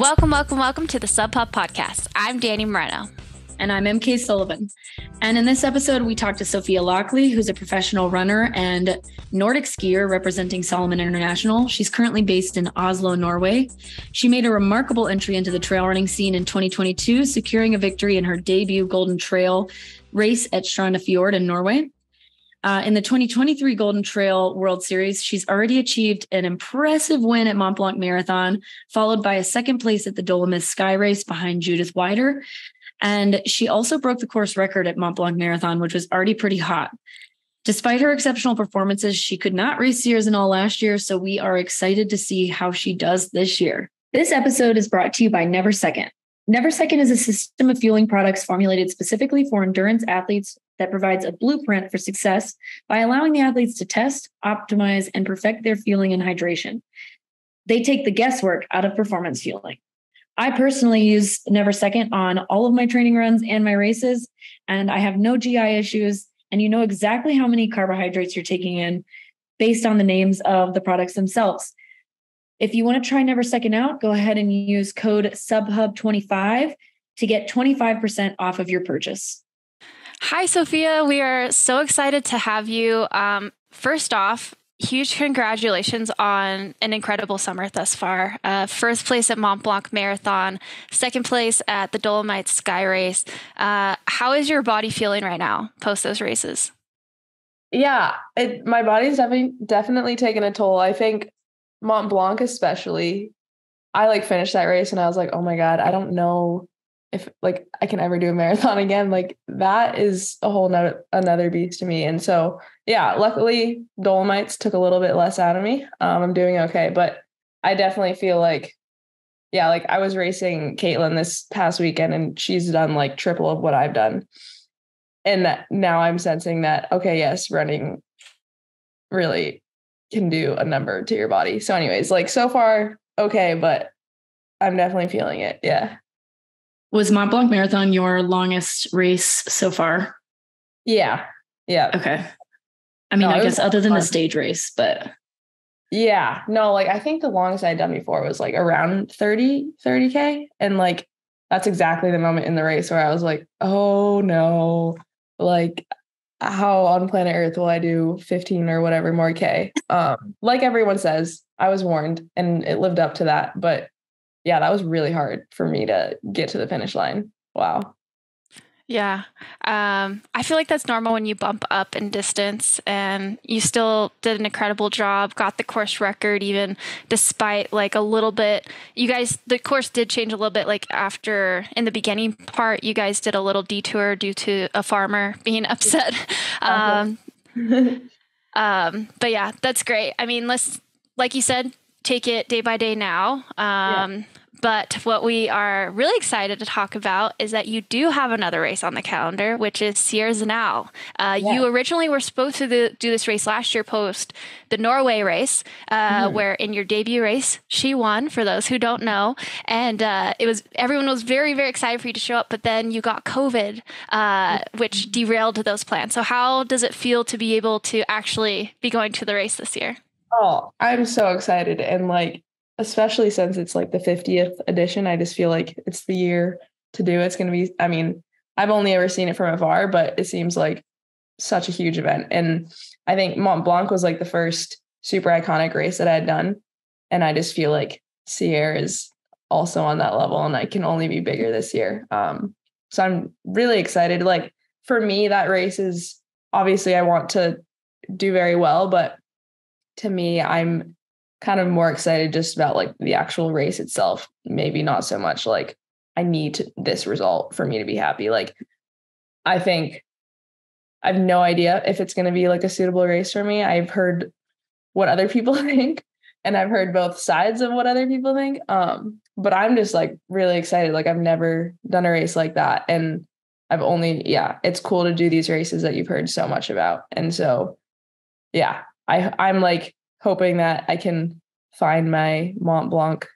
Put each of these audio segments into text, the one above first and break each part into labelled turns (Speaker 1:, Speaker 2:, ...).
Speaker 1: Welcome to the Sub Hub Podcast. I'm Danny Moreno.
Speaker 2: And I'm MK Sullivan. And in this episode, we talked to Sophia Lockley, who's a professional runner and Nordic skier representing Salomon International. She's currently based in Oslo, Norway. She made a remarkable entry into the trail running scene in 2022, securing a victory in her debut Golden Trail race at Strandafjord in Norway. In the 2023 Golden Trail World Series, she's already achieved an impressive win at Mont Blanc Marathon, followed by a second place at the Dolomites Sky Race behind Judith Wider. And she also broke the course record at Mont Blanc Marathon, which was already pretty hot. Despite her exceptional performances, she could not race Sierre Zinal last year, so we are excited to see how she does this year. This episode is brought to you by Never Second. Never Second is a system of fueling products formulated specifically for endurance athletes that provides a blueprint for success by allowing the athletes to test, optimize, and perfect their fueling and hydration. They take the guesswork out of performance fueling. I personally use Never Second on all of my training runs and my races, and I have no GI issues. And you know exactly how many carbohydrates you're taking in based on the names of the products themselves. If you want to try Never Second out, go ahead and use code SUBHUB25 to get 25% off of your purchase.
Speaker 1: Hi, Sophia. We are so excited to have you. First off, huge congratulations on an incredible summer thus far. First place at Mont Blanc Marathon, second place at the Dolomites Sky Race. How is your body feeling right now post those races?
Speaker 3: Yeah, my body's definitely taken a toll. I think Mont Blanc especially, I finished that race and I was like, oh my God, I don't know if I can ever do a marathon again. That is a whole another beast to me. And so, yeah, luckily Dolomites took a little bit less out of me. I'm doing okay, but I definitely feel I was racing Caitlin this past weekend and she's done triple of what I've done. And that now I'm sensing that, okay, yes, running really can do a number to your body. So anyways, so far, okay, but I'm definitely feeling it. Yeah.
Speaker 2: Was Mont Blanc Marathon your longest race so far?
Speaker 3: Yeah. Yeah.
Speaker 2: Okay. I mean, I guess other than the stage race, but.
Speaker 3: Yeah. No, I think the longest I'd done before was around 30K. And that's exactly the moment in the race where I was like, oh no, how on planet Earth will I do 15 or whatever more K? Like everyone says, I was warned and it lived up to that. But yeah, that was really hard for me to get to the finish line. Wow.
Speaker 1: Yeah. I feel like that's normal when you bump up in distance, and you still did an incredible job, got the course record, even despite a little bit, the course did change a little bit. After in the beginning part, you guys did a little detour due to a farmer being upset. But yeah, that's great. I mean, let's, like you said, take it day by day now. But what we are really excited to talk about is that you do have another race on the calendar, which is Sierre Zinal. You originally were supposed to do this race last year post the Norway race, where in your debut race, she won, for those who don't know. And everyone was very, very excited for you to show up, but then you got COVID, which derailed those plans. So how does it feel to be able to actually be going to the race this year?
Speaker 3: Oh, I'm so excited. And especially since it's the 50th edition, I just feel like it's the year to do it. It's going to be, I mean, I've only ever seen it from afar, but it seems like such a huge event. And I think Mont Blanc was the first super iconic race that I had done. And I just feel like Sierre is also on that level and I can only be bigger this year. So I'm really excited. For me, that race is obviously I want to do very well, but to me, I'm kind of more excited just about the actual race itself. Maybe not so much I need this result for me to be happy. I think I have no idea if it's going to be a suitable race for me. I've heard what other people think and I've heard both sides of what other people think. But I'm just really excited. I've never done a race like that. And I've only, it's cool to do these races that you've heard so much about. And so, yeah, I'm hoping that I can find my Mont Blanc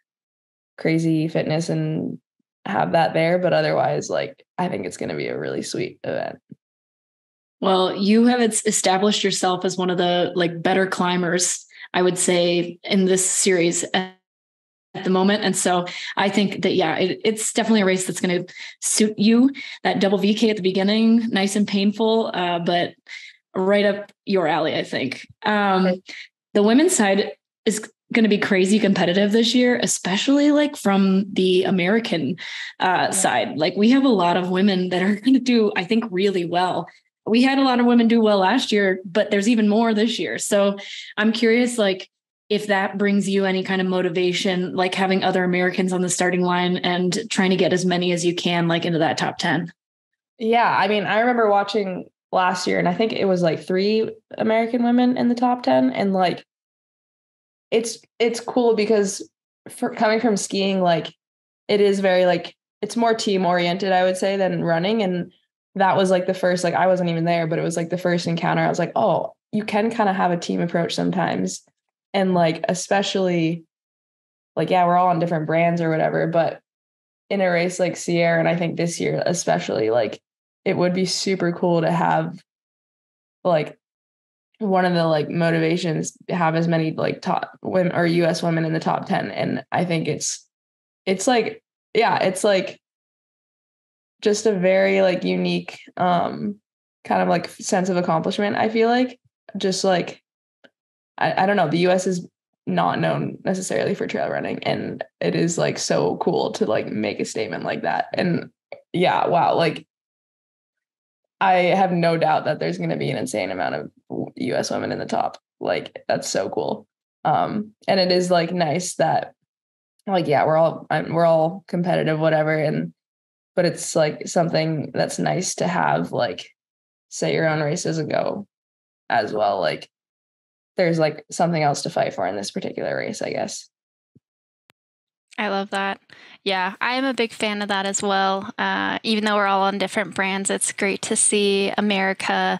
Speaker 3: crazy fitness and have that there. But otherwise, I think it's going to be a really sweet event.
Speaker 2: Well, you have established yourself as one of the better climbers, I would say, in this series. at the moment. And so I think that, yeah, it's definitely a race that's going to suit you. That double VK at the beginning, nice and painful, but right up your alley, I think. The women's side is going to be crazy competitive this year, especially like from the American side. Like we have a lot of women that are going to do, I think, really well. We had a lot of women do well last year, but there's even more this year. So I'm curious, like, if that brings you any kind of motivation, like having other Americans on the starting line and trying to get as many as you can, like into that top 10.
Speaker 3: Yeah. I mean, I remember watching last year and I think it was like 3 American women in the top 10. And like, it's cool because for coming from skiing, like it is very like, it's more team oriented, I would say, than running. And that was like the first, like, I wasn't even there, but it was like the first encounter. I was like, oh, you can kind of have a team approach sometimes. And like, especially like, yeah, we're all on different brands or whatever, but in a race like Sierre, and I think this year, especially, like it would be super cool to have like one of the like motivations to have as many like top women or US women in the top 10. And I think it's like, yeah, it's like just a very like unique kind of like sense of accomplishment. I feel like just like, I don't know, the US is not known necessarily for trail running. And it is like so cool to like make a statement like that. And yeah, wow. Like I have no doubt that there's going to be an insane amount of US women in the top. Like that's so cool. And it is like nice that like, yeah, we're all competitive, whatever. But it's like something that's nice to have, like say your own races ago as well. Like there's like something else to fight for in this particular race, I guess.
Speaker 1: I love that. Yeah, I am a big fan of that as well. Even though we're all on different brands, it's great to see America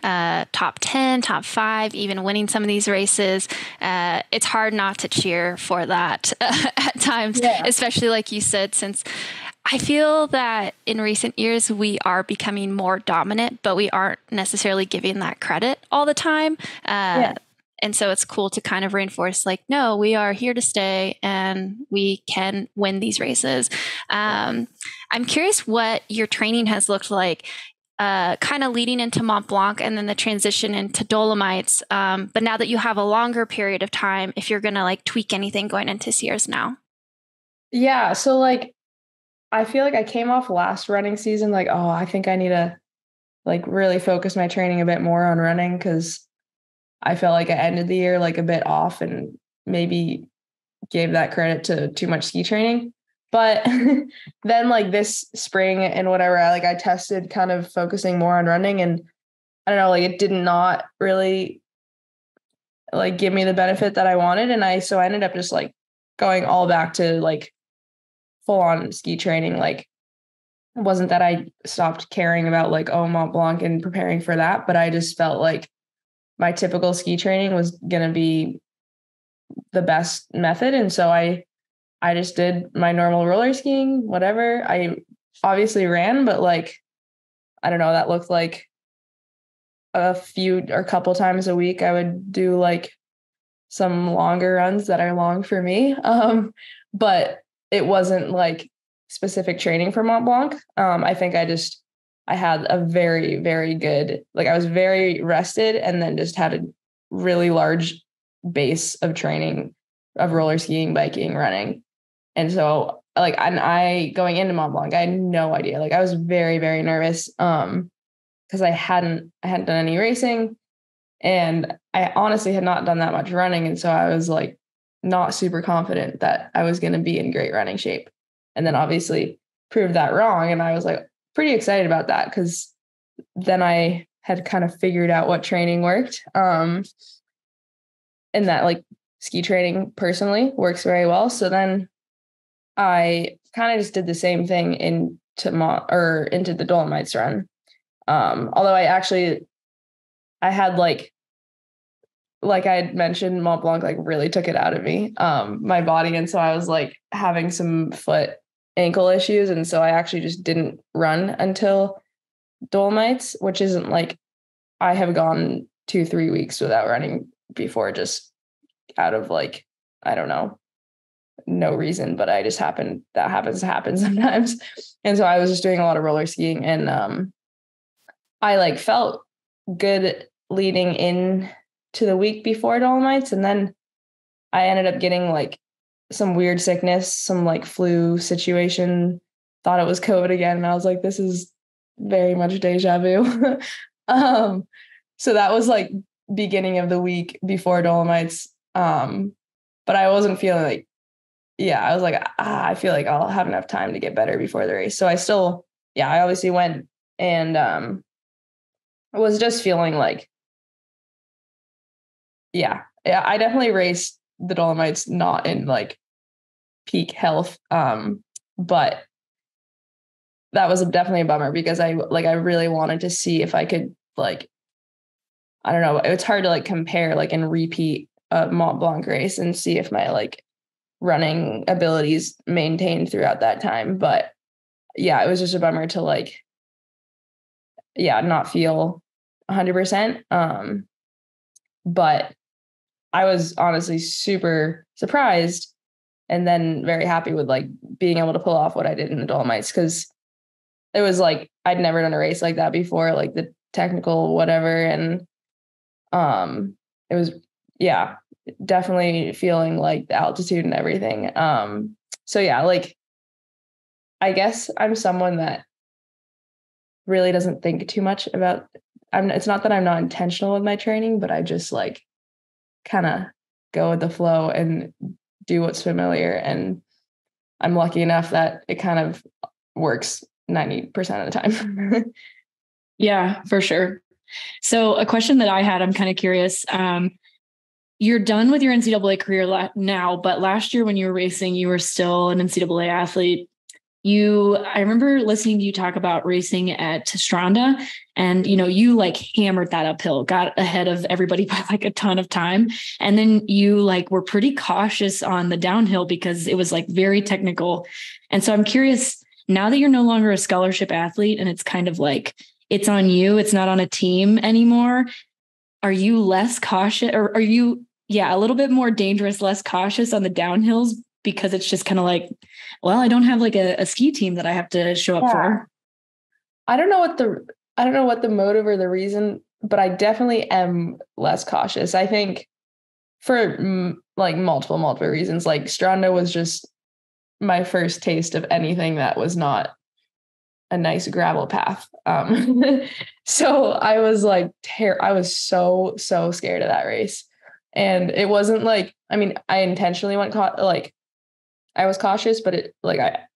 Speaker 1: top 10, top 5, even winning some of these races. It's hard not to cheer for that at times, especially like you said, since I feel that in recent years we are becoming more dominant, but we aren't necessarily giving that credit all the time. And so it's cool to kind of reinforce like, no, we are here to stay and we can win these races. I'm curious what your training has looked like, kind of leading into Mont Blanc and then the transition into Dolomites. But now that you have a longer period of time, if you're going to like tweak anything going into Sierres now.
Speaker 3: Yeah. So like, I feel like I came off last running season, like, oh, I think I need to like really focus my training a bit more on running because I felt like I ended the year like a bit off and maybe gave that credit to too much ski training. But then like this spring and whatever, I tested kind of focusing more on running and I don't know, like it did not really like give me the benefit that I wanted. And so I ended up just like going all back to like full on ski training. Like it wasn't that I stopped caring about like, oh, Mont Blanc and preparing for that, but I just felt like my typical ski training was going to be the best method. And so I just did my normal roller skiing, whatever. I obviously ran, but like, I don't know, that looked like a couple times a week. I would do like some longer runs that are long for me. But it wasn't like specific training for Mont Blanc. I think I had a very, very good, like I was very rested and then just had a really large base of training of roller skiing, biking, running. And so like, I going into Mont Blanc, I had no idea. Like I was very, very nervous because I hadn't done any racing and I honestly had not done that much running. And so I was like not super confident that I was going to be in great running shape. And then obviously proved that wrong. And I was like, pretty excited about that because then I had kind of figured out what training worked. And that like ski training personally works very well. So then I kind of just did the same thing into the Dolomites run. Although I had like I had mentioned, Mont Blanc like really took it out of me, my body. And so I was like having some ankle issues. And so I actually just didn't run until Dolomites, which isn't like I have gone 2-3 weeks without running before, just out of like, I don't know, no reason, but that happens to happen sometimes. And so I was just doing a lot of roller skiing, and I like felt good leading in to the week before Dolomites. And then I ended up getting like some weird sickness, some like flu situation, thought it was COVID again. And I was like, this is very much deja vu. So that was like beginning of the week before Dolomites. But I wasn't feeling like, I was like, I feel like I'll have enough time to get better before the race. So I obviously went, and was just feeling like, I definitely raced the Dolomites not in like peak health. But that was definitely a bummer because I really wanted to see if I could like, I don't know, it's hard to like compare like and repeat a Mont Blanc race and see if my like running abilities maintained throughout that time. But yeah, it was just a bummer to like, not feel 100%. But I was honestly super surprised and then very happy with like being able to pull off what I did in the Dolomites, because it was like I'd never done a race like that before, like the technical whatever. And it was definitely feeling like the altitude and everything. So yeah, like I guess I'm someone that really doesn't think too much about, it's not that I'm not intentional with my training, but I just like kind of go with the flow and do what's familiar. And I'm lucky enough that it kind of works 90% of the time.
Speaker 2: Yeah, for sure. So a question that I had, I'm kind of curious. You're done with your NCAA career now, but last year when you were racing, you were still an NCAA athlete. I remember listening to you talk about racing at Stranda, and, you like hammered that uphill, got ahead of everybody by like a ton of time. And then you like were pretty cautious on the downhill because it was like very technical. And so I'm curious, now that you're no longer a scholarship athlete and it's kind of like, it's on you, it's not on a team anymore. Are you less cautious, or are you, a little bit more dangerous, less cautious on the downhills because it's just kind of like, well, I don't have like a ski team that I have to show up for?
Speaker 3: I don't know what the motive or the reason, but I definitely am less cautious. I think for like multiple reasons. Like Stranda was just my first taste of anything that was not a nice gravel path. So I was like, I was so scared of that race. And it wasn't like, I mean, I intentionally went I was cautious, but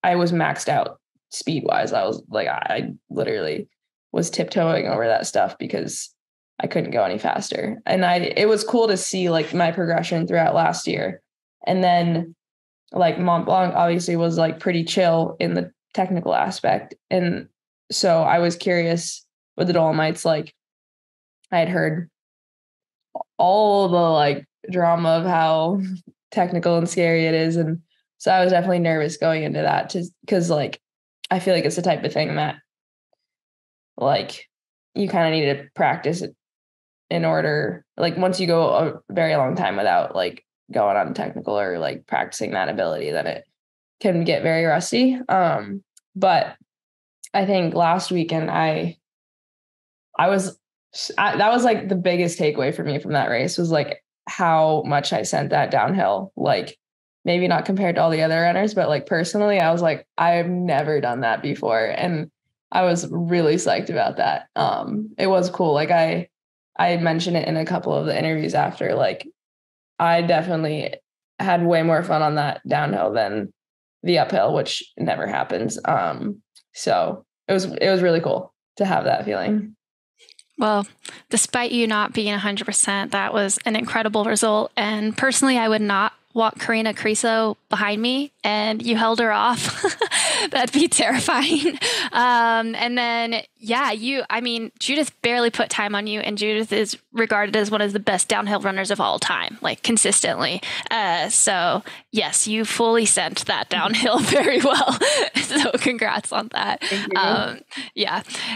Speaker 3: I was maxed out speed wise. I was like, I literally was tiptoeing over that stuff because I couldn't go any faster. And it was cool to see like my progression throughout last year. And then like Mont Blanc obviously was like pretty chill in the technical aspect. And so I was curious with the Dolomites, like I had heard all the like drama of how technical and scary it is. And so I was definitely nervous going into that because like, I feel like it's the type of thing that like you kind of need to practice it in order, like once you go a very long time without like going on technical or like practicing that ability, then it can get very rusty. But I think last weekend that was like the biggest takeaway for me from that race was like how much I sent that downhill. Like maybe not compared to all the other runners, but like personally, I was like, I've never done that before. And I was really psyched about that. It was cool. Like I mentioned it in a couple of the interviews after, like I definitely had way more fun on that downhill than the uphill, which never happens. So it was really cool to have that feeling.
Speaker 1: Well, despite you not being 100%, that was an incredible result. And personally, I would not walk Karina Creso behind me, and you held her off. That'd be terrifying. And then, Judith barely put time on you, and Judith is regarded as one of the best downhill runners of all time, like consistently. So yes, you fully sent that downhill very well. So congrats on that.
Speaker 3: Thank you.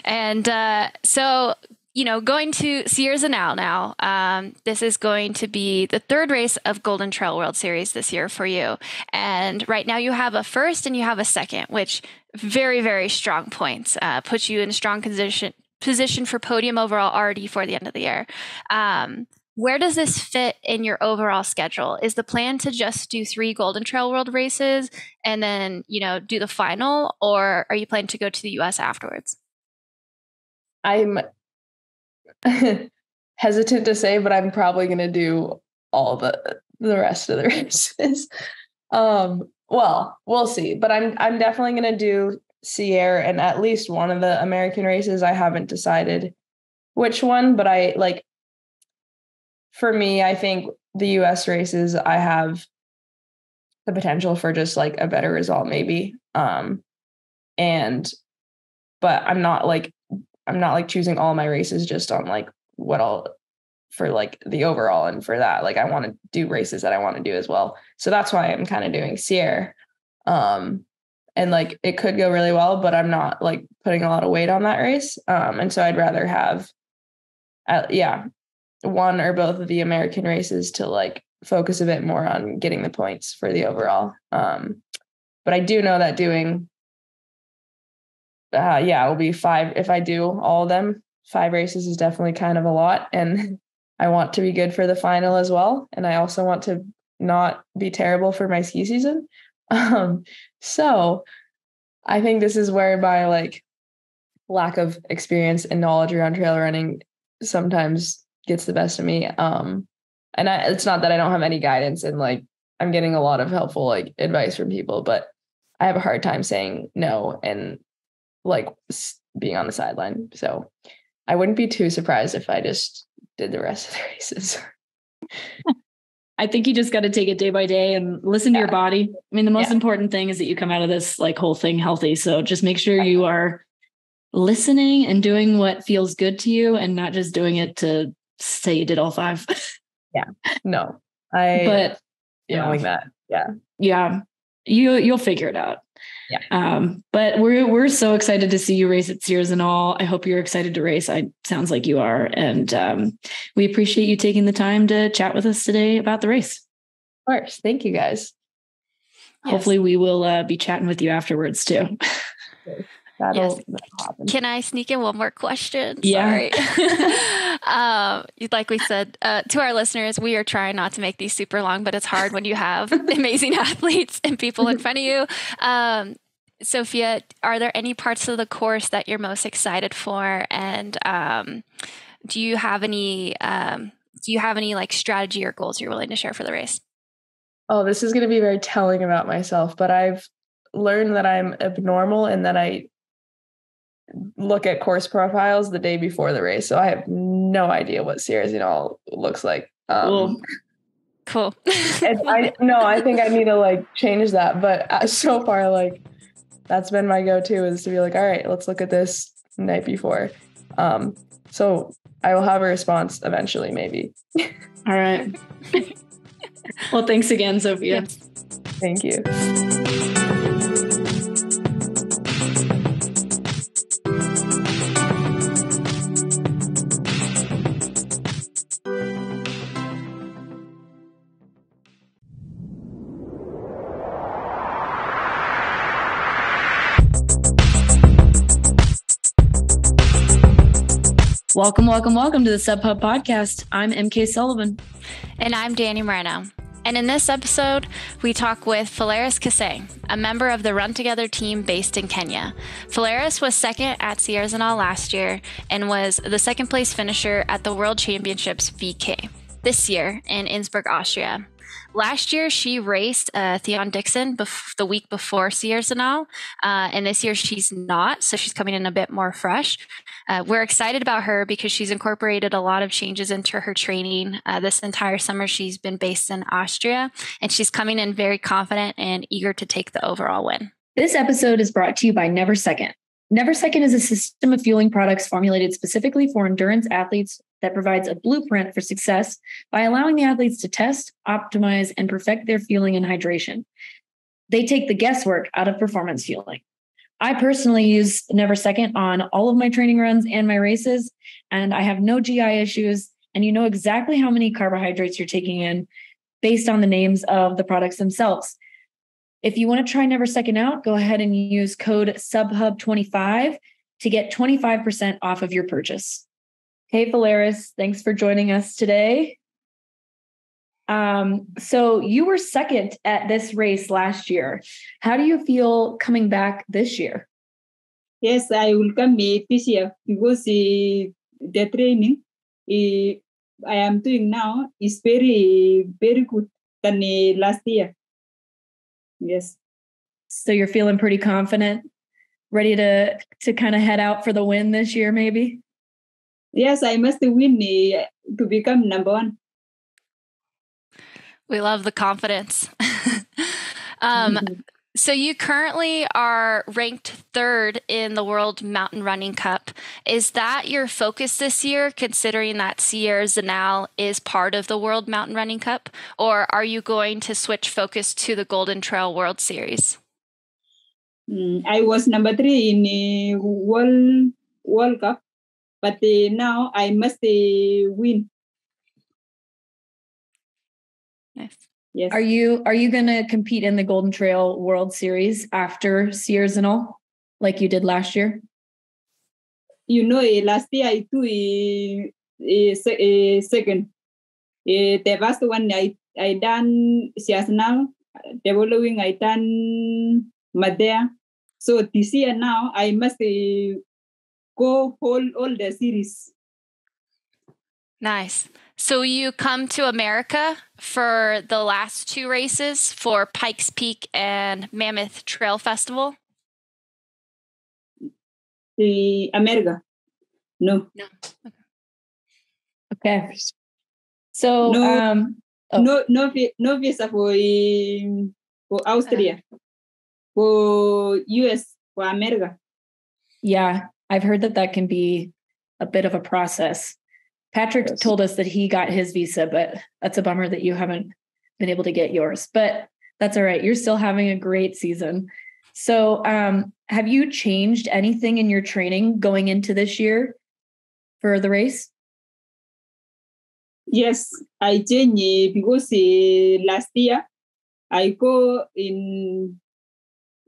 Speaker 1: And so going to Sierre Zinal now. This is going to be the third race of Golden Trail World Series this year for you. And right now you have a first and you have a second, which very, very strong points, puts you in a strong position for podium overall already for the end of the year. Where does this fit in your overall schedule? Is the plan to just do 3 Golden Trail World races and then, do the final, or are you planning to go to the US afterwards?
Speaker 3: I'm hesitant to say, but I'm probably going to do all the rest of the races. Well, we'll see, but I'm definitely going to do Sierre and at least one of the American races. I haven't decided which one, but for me, I think the US races, I have the potential for just like a better result, maybe. But I'm not like choosing all my races just on like for like the overall, and for that, like I want to do races that I want to do as well. So that's why I'm kind of doing Sierre. And like it could go really well, but I'm not like putting a lot of weight on that race. And so I'd rather have, one or both of the American races to like focus a bit more on getting the points for the overall. But I do know that doing, it will be 5. If I do all of them, 5 races is definitely kind of a lot. And I want to be good for the final as well. And I also want to not be terrible for my ski season. So I think this is where my like lack of experience and knowledge around trail running sometimes gets the best of me. And it's not that I don't have any guidance, and like I'm getting a lot of helpful like advice from people, but I have a hard time saying no and like being on the sideline. So I wouldn't be too surprised if I just did the rest of the races.
Speaker 2: I think you just got to take it day by day and listen to your body. I mean, the most important thing is that you come out of this like whole thing healthy. So just make sure you are listening and doing what feels good to you and not just doing it to say you did all 5.
Speaker 3: Yeah. No. Like that. Yeah.
Speaker 2: Yeah. You'll figure it out.
Speaker 3: Yeah.
Speaker 2: But we're so excited to see you race at Sierre Zinal. I hope you're excited to race. Sounds like you are. And we appreciate you taking the time to chat with us today about the race.
Speaker 3: Of course. Thank you guys.
Speaker 2: Yes. Hopefully we will be chatting with you afterwards too.
Speaker 3: That'll happen.
Speaker 1: Can I sneak in one more question?
Speaker 2: Yeah.
Speaker 1: Sorry. Like we said, to our listeners, we are trying not to make these super long, but it's hard when you have amazing athletes and people in front of you. Sophia, are there any parts of the course that you're most excited for? And do you have any like strategy or goals you're willing to share for the race?
Speaker 3: Oh, this is going to be very telling about myself, but I've learned that I'm abnormal and that I look at course profiles the day before the race. So I have no idea what Sierre Zinal looks like.
Speaker 1: Cool.
Speaker 3: And I think I need to like change that. But so far, like that's been my go-to, is to be like, all right, let's look at this the night before. So I will have a response eventually, maybe.
Speaker 2: All right. Well, thanks again, Sophia.
Speaker 1: Yes.
Speaker 3: Thank you.
Speaker 2: Welcome to the Sub Hub podcast. I'm MK Sullivan.
Speaker 1: And I'm Danny Moreno. And in this episode, we talk with Phalaris Kasay, a member of the Run Together team based in Kenya. Phalaris was second at Sierre Zinal last year and was the second place finisher at the World Championships VK this year in Innsbruck, Austria. Last year, she raced Theon Dixon the week before Sierre Zinal, and this year she's not, so she's coming in a bit more fresh. We're excited about her because she's incorporated a lot of changes into her training. This entire summer, she's been based in Austria, and she's coming in very confident and eager to take the overall win.
Speaker 2: This episode is brought to you by Never Second. Never Second is a system of fueling products formulated specifically for endurance athletes that provides a blueprint for success by allowing the athletes to test, optimize, and perfect their fueling and hydration. They take the guesswork out of performance fueling. I personally use Never Second on all of my training runs and my races, and I have no GI issues. And you know exactly how many carbohydrates you're taking in based on the names of the products themselves. If you want to try Never Second out, go ahead and use code SUBHUB25 to get 25% off of your purchase. Hey, Valeris, thanks for joining us today. So you were second at this race last year. How do you feel coming back this year?
Speaker 4: Yes, I will come this year because the training I am doing now is very, very good than last year. Yes.
Speaker 2: So you're feeling pretty confident, ready to kind of head out for the win this year, maybe?
Speaker 4: Yes, I must win to become number one.
Speaker 1: We love the confidence. So you currently are ranked third in the World Mountain Running Cup. Is that your focus this year, considering that Sierre Zinal is part of the World Mountain Running Cup? Or are you going to switch focus to the Golden Trail World Series?
Speaker 4: I was number 3 in the World Cup, but now I must win.
Speaker 1: Nice.
Speaker 4: Yes.
Speaker 2: Are you going to compete in the Golden Trail World Series after Sierre Zinal, like you did last year?
Speaker 4: You know, last year I do second. The first one I done Sierre Zinal. The following I done Madea. So this year now I must go hold all the series.
Speaker 1: Nice. So you come to America for the last 2 races for Pikes Peak and Mammoth Trail Festival?
Speaker 4: America. No.
Speaker 2: Okay. So
Speaker 4: no visa for Austria, for US, for America.
Speaker 2: Yeah, I've heard that can be a bit of a process. Patrick told us that he got his visa, but that's a bummer that you haven't been able to get yours. But that's all right. You're still having a great season. So have you changed anything in your training going into this year for the race?
Speaker 4: Yes, I changed because last year I go in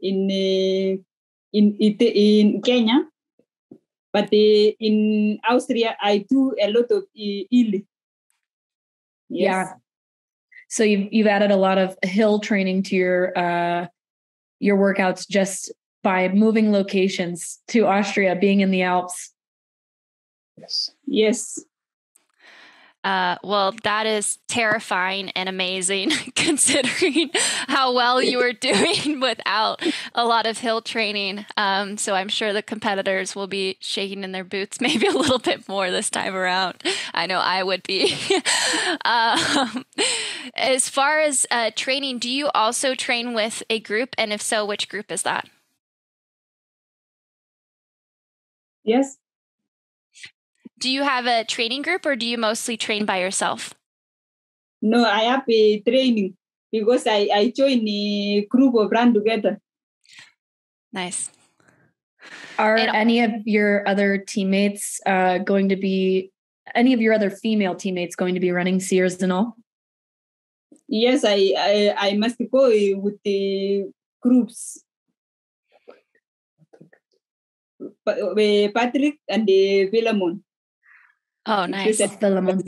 Speaker 4: Kenya, but in Austria I do a lot of hill. Yes.
Speaker 2: Yeah. So you've added a lot of hill training to your workouts just by moving locations to Austria, being in the Alps.
Speaker 4: Yes.
Speaker 1: Well, that is terrifying and amazing considering how well you were doing without a lot of hill training. So I'm sure the competitors will be shaking in their boots maybe a little bit more this time around. I know I would be. As far as training, do you also train with a group? And if so, which group is that?
Speaker 4: Yes.
Speaker 1: Do you have a training group or do you mostly train by yourself?
Speaker 4: No, I have a training because I joined a group of run together.
Speaker 1: Nice.
Speaker 2: Are any of your other teammates going to be, any of your other female teammates going to be running Sierre Zinal?
Speaker 4: Yes, I must go with the groups. Patrick and the Philemon.
Speaker 1: Oh, nice.
Speaker 4: Philemon.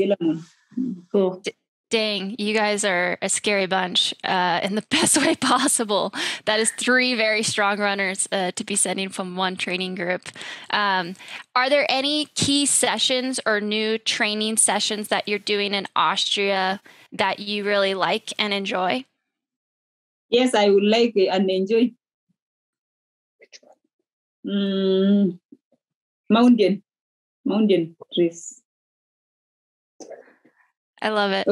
Speaker 2: Cool.
Speaker 1: Dang, you guys are a scary bunch in the best way possible. That is 3 very strong runners to be sending from one training group. Are there any key sessions or new training sessions that you're doing in Austria that you really like and enjoy?
Speaker 4: Yes, I would like and enjoy. Mountain race.
Speaker 1: I love it.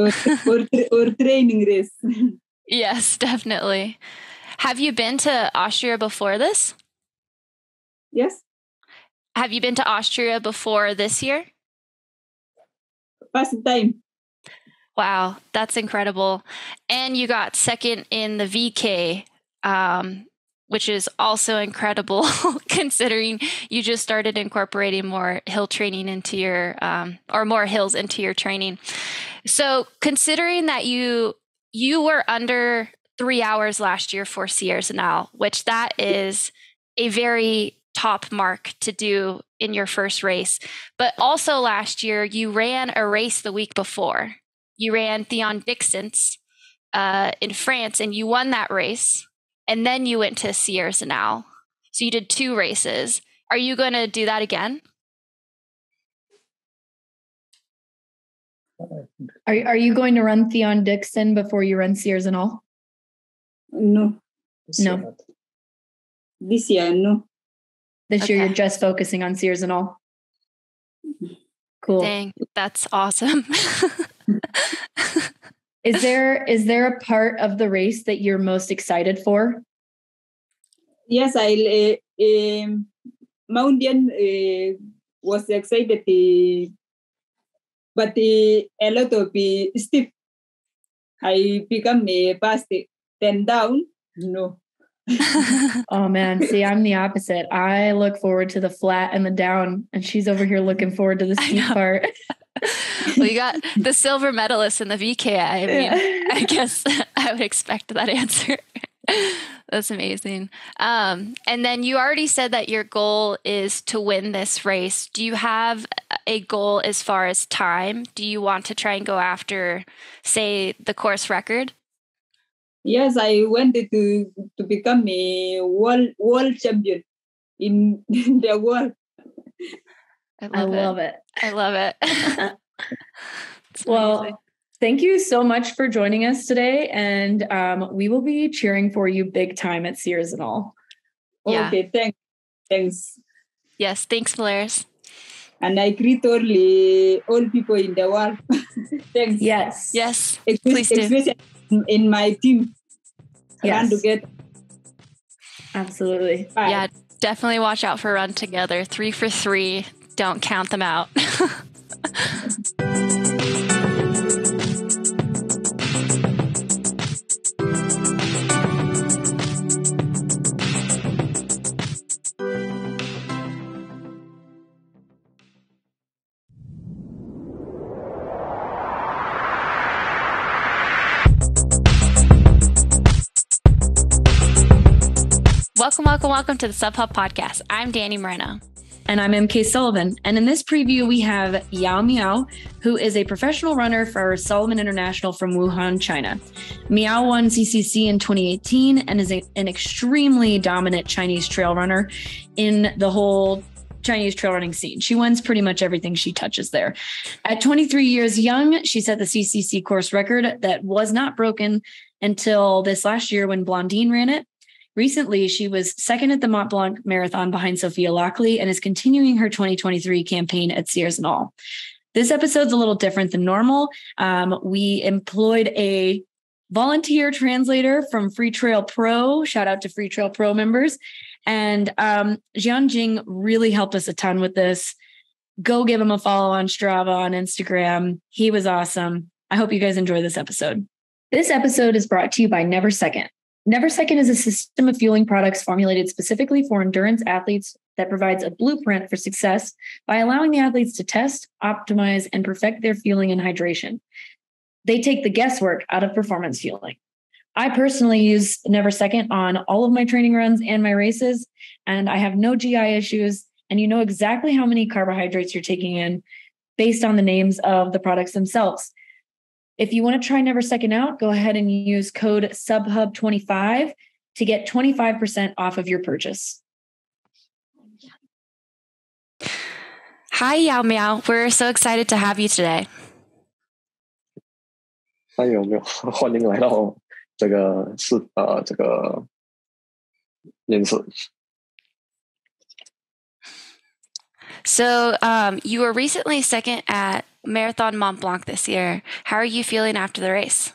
Speaker 4: or training race.
Speaker 1: Yes, definitely. Have you been to Austria before this?
Speaker 4: Yes.
Speaker 1: Have you been to Austria before this year?
Speaker 4: First time.
Speaker 1: Wow, that's incredible. And you got second in the VK. which is also incredible considering you just started incorporating more hill training into your, or more hills into your training. So considering that you were under 3 hours last year for Sierre Zinal, which that is a very top mark to do in your first race. But also last year, you ran a race the week before. You ran Theon Dixon's in France, and you won that race. And then you went to Sierre Zinal. So you did 2 races. Are you going to do that again?
Speaker 2: Are you going to run Theon Dixon before you run Sierre Zinal?
Speaker 4: No.
Speaker 2: No.
Speaker 4: This year, no.
Speaker 2: This year you're just focusing on Sierre Zinal. Cool.
Speaker 1: Dang, that's awesome.
Speaker 2: Is there a part of the race that you're most excited for?
Speaker 4: Yes, I mountain was excited, but a lot of stiff. I become past 10 down. No.
Speaker 2: Oh man, see, I'm the opposite. I look forward to the flat and the down, and she's over here looking forward to the steep part.
Speaker 1: Well, you got the silver medalist in the VKI. I mean, I guess I would expect that answer. That's amazing. And then you already said that your goal is to win this race. Do you have a goal as far as time? Do you want to try and go after, say, the course record?
Speaker 4: Yes, I wanted to become a world champion in the world.
Speaker 2: I love it.
Speaker 1: I love it.
Speaker 2: Well, thank you so much for joining us today. And we will be cheering for you big time at Sierre Zinal.
Speaker 1: Yeah.
Speaker 4: Okay, thanks.
Speaker 1: Yes, thanks, Polaris.
Speaker 4: And I greet all people in the world. Thanks.
Speaker 1: Yes. Please do.
Speaker 4: Especially in my team. Run together.
Speaker 2: Absolutely.
Speaker 4: Bye.
Speaker 1: Yeah, definitely watch out for Run Together. 3 for 3. Don't count them out. Welcome to the Sub Hub Podcast. I'm Danny Moreno.
Speaker 2: And I'm MK Sullivan. And in this preview, we have Yao Miao, who is a professional runner for Salomon International from Wuhan, China. Miao won CCC in 2018 and is an extremely dominant Chinese trail runner in the whole Chinese trail running scene. She wins pretty much everything she touches there. At 23 years young, she set the CCC course record that was not broken until this last year when Blondine ran it. Recently, she was second at the Mont Blanc Marathon behind Sophia Lockley and is continuing her 2023 campaign at Sierre Zinal. This episode's a little different than normal. We employed a volunteer translator from Free Trail Pro. Shout out to Free Trail Pro members. And Jian Jing really helped us a ton with this. Go give him a follow on Strava, on Instagram. He was awesome. I hope you guys enjoy this episode. This episode is brought to you by Never Second. Never Second is a system of fueling products formulated specifically for endurance athletes that provides a blueprint for success by allowing the athletes to test, optimize, and perfect their fueling and hydration. They take the guesswork out of performance fueling. I personally use Never Second on all of my training runs and my races, and I have no GI issues, and you know exactly how many carbohydrates you're taking in based on the names of the products themselves. If you want to try Never Second out, go ahead and use code SUBHUB25 to get 25% off of your purchase.
Speaker 1: Hi, Yao Miao. We're so excited to have you today.
Speaker 5: 欢迎欢迎来到这个面试。
Speaker 1: So you were recently second at Marathon Mont Blanc this year. How are you feeling after the race?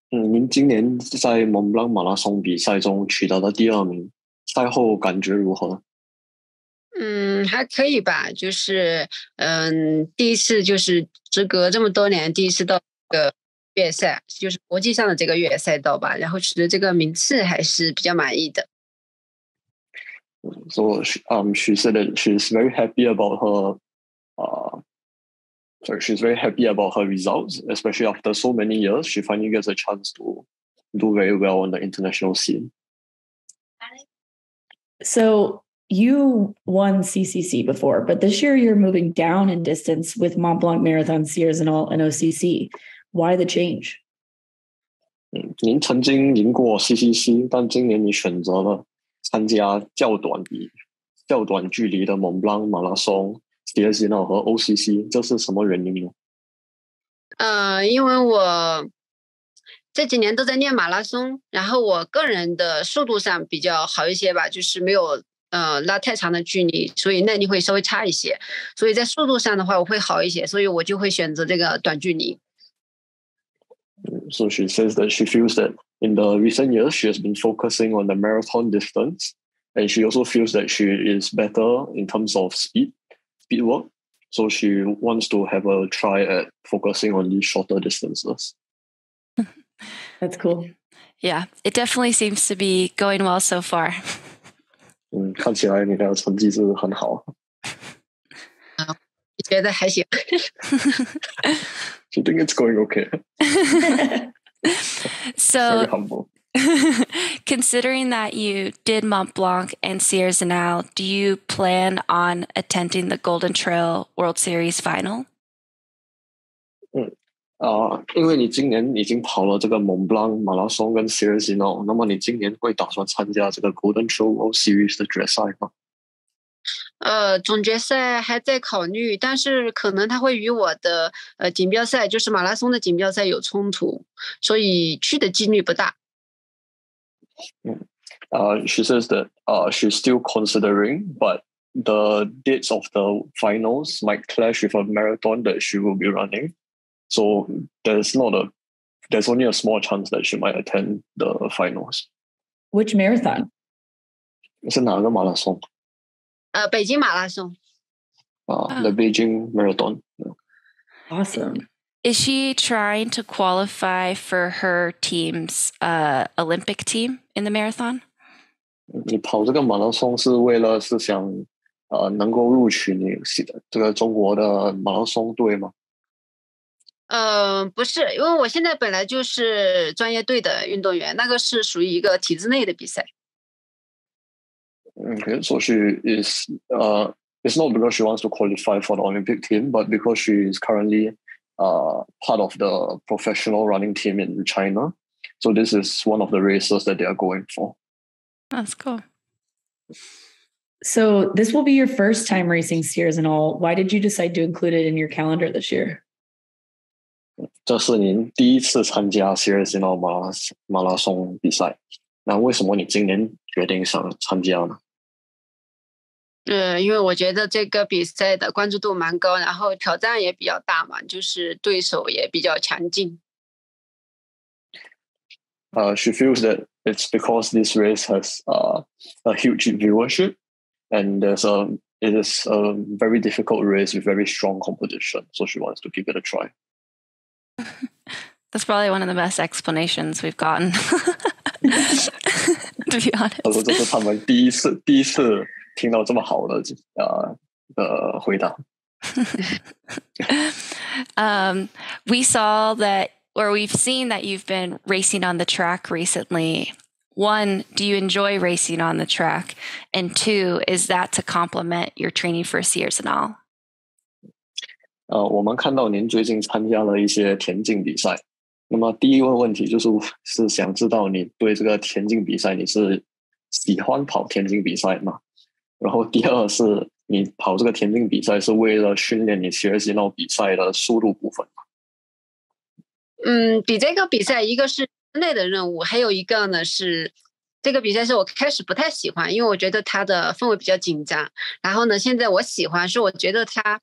Speaker 5: 您今年在蒙布朗马拉松比赛中取得了第2名，赛后感觉如何？
Speaker 6: 还可以吧，就是第一次就是时隔这么多年第一次到越野赛，就是国际上的这个越野赛道吧，然后取得这个名次还是比较满意的。
Speaker 5: So she said that she's very happy about her. She's very happy about her results, especially after so many years. She finally gets a chance to do very well on the international scene.
Speaker 2: So you won CCC before, but this year you're moving down in distance with Mont Blanc Marathon, Sierre, Zinal, and OCC. Why the change?
Speaker 5: 您曾经赢过 CCC， 但今年你选择了参加较短距离的蒙布朗马拉松、Sierre Zinal 和 OCC， 这是什么原因呢？
Speaker 6: 因为我这几年都在练马拉松，然后我个人的速度上比较好一些吧，就是没有拉太长的距离，所以耐力会稍微差一些，所以在速度上的话我会好一些，所以我就会选择这个短距离。
Speaker 5: So she says that she feels that in the recent years she has been focusing on the marathon distance, and she also feels that she is better in terms of speed work. So she wants to have a try at focusing on these shorter distances.
Speaker 2: That's cool.
Speaker 1: Yeah, it definitely seems to be going well so far.
Speaker 5: 看起来你的成绩是很好。
Speaker 6: 觉得还行。
Speaker 5: You think it's going okay?
Speaker 1: So,
Speaker 5: very humble.
Speaker 1: Considering that you did Mont Blanc and Sierre Zinal, do you plan on attending the Golden Trail World Series final?
Speaker 5: 因为你今年已经跑了这个蒙布朗马拉松跟 Sierre Zinal， 那么你今年会打算参加这个 Golden Trail World Series 的决赛吗？
Speaker 6: 总决赛还在考虑，但是可能它会与我的锦标赛，就是马拉松的锦标赛有冲突，所以去的几率不大。
Speaker 5: She says that she's still considering, but the dates of the finals might clash with a marathon that she will be running. So there's only a small chance that she might attend the finals.
Speaker 2: Which marathon?
Speaker 5: 是哪个马拉松？
Speaker 6: 北京马拉松。
Speaker 5: The Beijing Marathon.
Speaker 2: Awesome.
Speaker 1: Is she trying to qualify for her team's Olympic team in the marathon?
Speaker 5: 你跑这个马拉松是为了是想能够录取你这个中国的马拉松队吗？
Speaker 6: 不是，因为我现在本来就是专业队的运动员，那个是属于一个体制内的比赛。
Speaker 5: Okay, so she is it's not because she wants to qualify for the Olympic team, but because she is currently part of the professional running team in China. So this is one of the races that they are going for.
Speaker 1: That's cool.
Speaker 2: So this will be your first time racing Sierre Zinal. Why did you decide to include it in your calendar this year?
Speaker 5: 这是您第一次参加 Sierre Zinal 马拉松比赛，那为什么你今年决定想参加呢？
Speaker 6: 因为我觉得这个比赛的关注度蛮高，然后挑战也比较大嘛，就是对手也比较强劲。
Speaker 5: She feels that it's because this race has a huge viewership, and it is a very difficult race with very strong competition. So she wants to give it a try.
Speaker 1: That's probably one of the best explanations we've gotten. To be honest.
Speaker 5: 他说这是他们第一次听到这么好的回答。
Speaker 1: We saw that, or we've seen that you've been racing on the track recently. One, do you enjoy racing on the track? And two, is that to complement your training for Sierre Zinal?
Speaker 5: 我们看到您最近参加了一些田径比赛，那么第一个问题是想知道你对这个田径比赛你是喜欢跑田径比赛吗？然后第二是你跑这个田径比赛是为了训练你Sierre Zinal比赛的速度部分吗？
Speaker 6: 比这个比赛一个是内的任务，还有一个呢是这个比赛是我开始不太喜欢，因为我觉得它的氛围比较紧张。然后呢，现在我喜欢，是我觉得它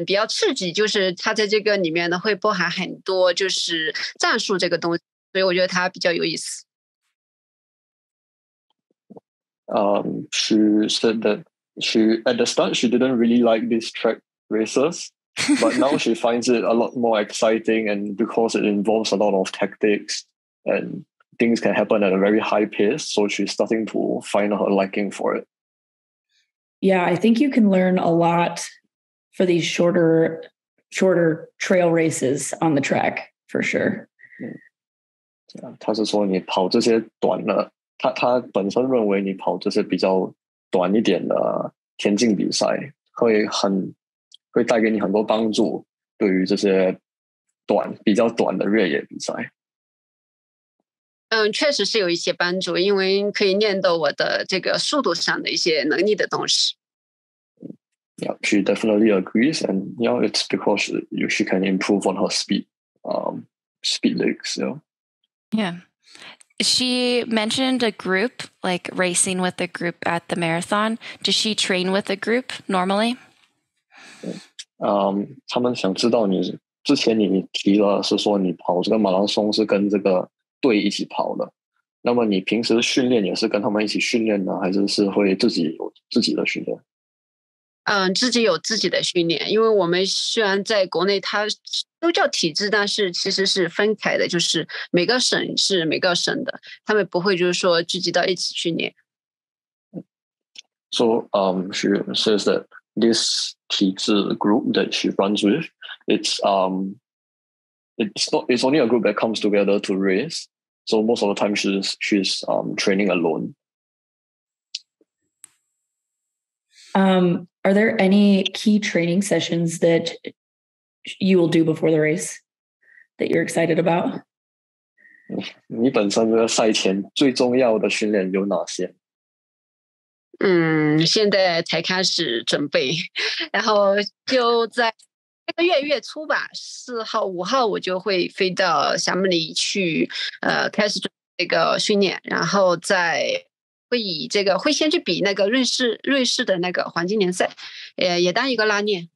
Speaker 6: 比较刺激，就是它在这个里面呢会包含很多就是战术这个东西，所以我觉得它比较有意思。
Speaker 5: She said that at the start she didn't really like these track races, But now she finds it a lot more exciting, and because it involves a lot of tactics and things can happen at a very high pace, so she's starting to find her liking for it.
Speaker 2: Yeah, I think you can learn a lot for these shorter trail races on the track for sure.
Speaker 5: 他是说你跑这些短的，他本身认为你跑这些比较短一点的田径比赛会带给你很多帮助，对于这些比较短的越野比赛。
Speaker 6: 确实是有一些帮助，因为可以练到我的这个速度上的一些能力的东西。
Speaker 5: Yeah, she definitely agrees, and it's because she can improve on her speed legs.
Speaker 1: Yeah. She mentioned a group, like racing with a group at the marathon. Does she train with a group normally?
Speaker 5: 他们想知道之前你提了是说你跑这个马拉松是跟这个队一起跑的，那么你平时训练也是跟他们一起训练呢，还是会自己有自己的训练？
Speaker 6: 自己有自己的训练，因为我们虽然在国内它都叫体制，但是其实是分开的，就是每个省是每个省的，他们不会就是说聚集到一起训练。
Speaker 5: So she says that this 体制 group that she runs with, it's only a group that comes together to race. So most of the time she's training alone.
Speaker 2: Are there any key training sessions that you will do before the race that you're excited about?
Speaker 5: 你本身的赛前最重要的训练有哪些？
Speaker 6: 现在才开始准备，然后就在这个月初吧，4号、5号我就会飞到厦门里去，开始这个训练，然后再会先去比那个瑞士的那个黄金联赛，也当一个拉练。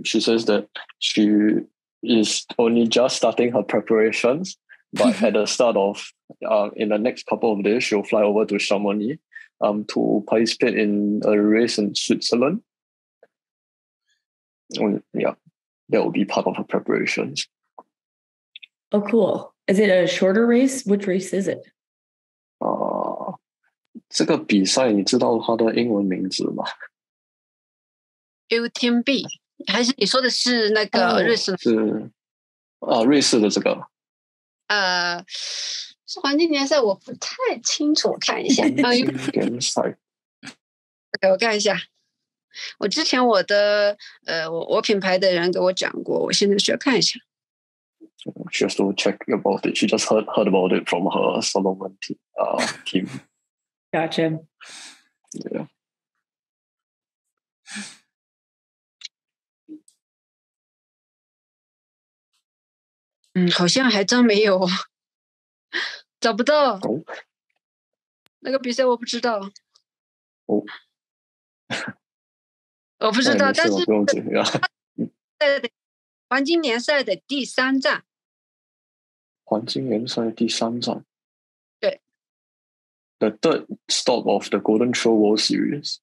Speaker 5: She says that she is only just starting her preparations, but at the start of in the next couple of days, she'll fly over to Chamonix to participate in a race in Switzerland. Yeah, that will be part of her preparations.
Speaker 2: Oh, cool. Is it a shorter race? Which race is it?
Speaker 5: 这个比赛你知道它的英文名字吗？
Speaker 6: UTMB 还是你说的是那个瑞士？
Speaker 5: 是瑞士的这个。
Speaker 6: 是黄金联赛，我不太清楚，我看一下。
Speaker 5: 黄金联赛。
Speaker 6: 我看一下，我之前我品牌的人给我讲过，我现在需要看一下。
Speaker 5: She has to check about it. She just heard about it from her Solomon team.
Speaker 2: Gotcha.
Speaker 5: Yeah.
Speaker 6: 好像还真没有，找不到。那个比赛我不知道。我不知道，但是黄金联赛的第3站。
Speaker 5: 黄金联赛第3站。
Speaker 6: 对。
Speaker 5: The third stop of the Golden Trail World Series.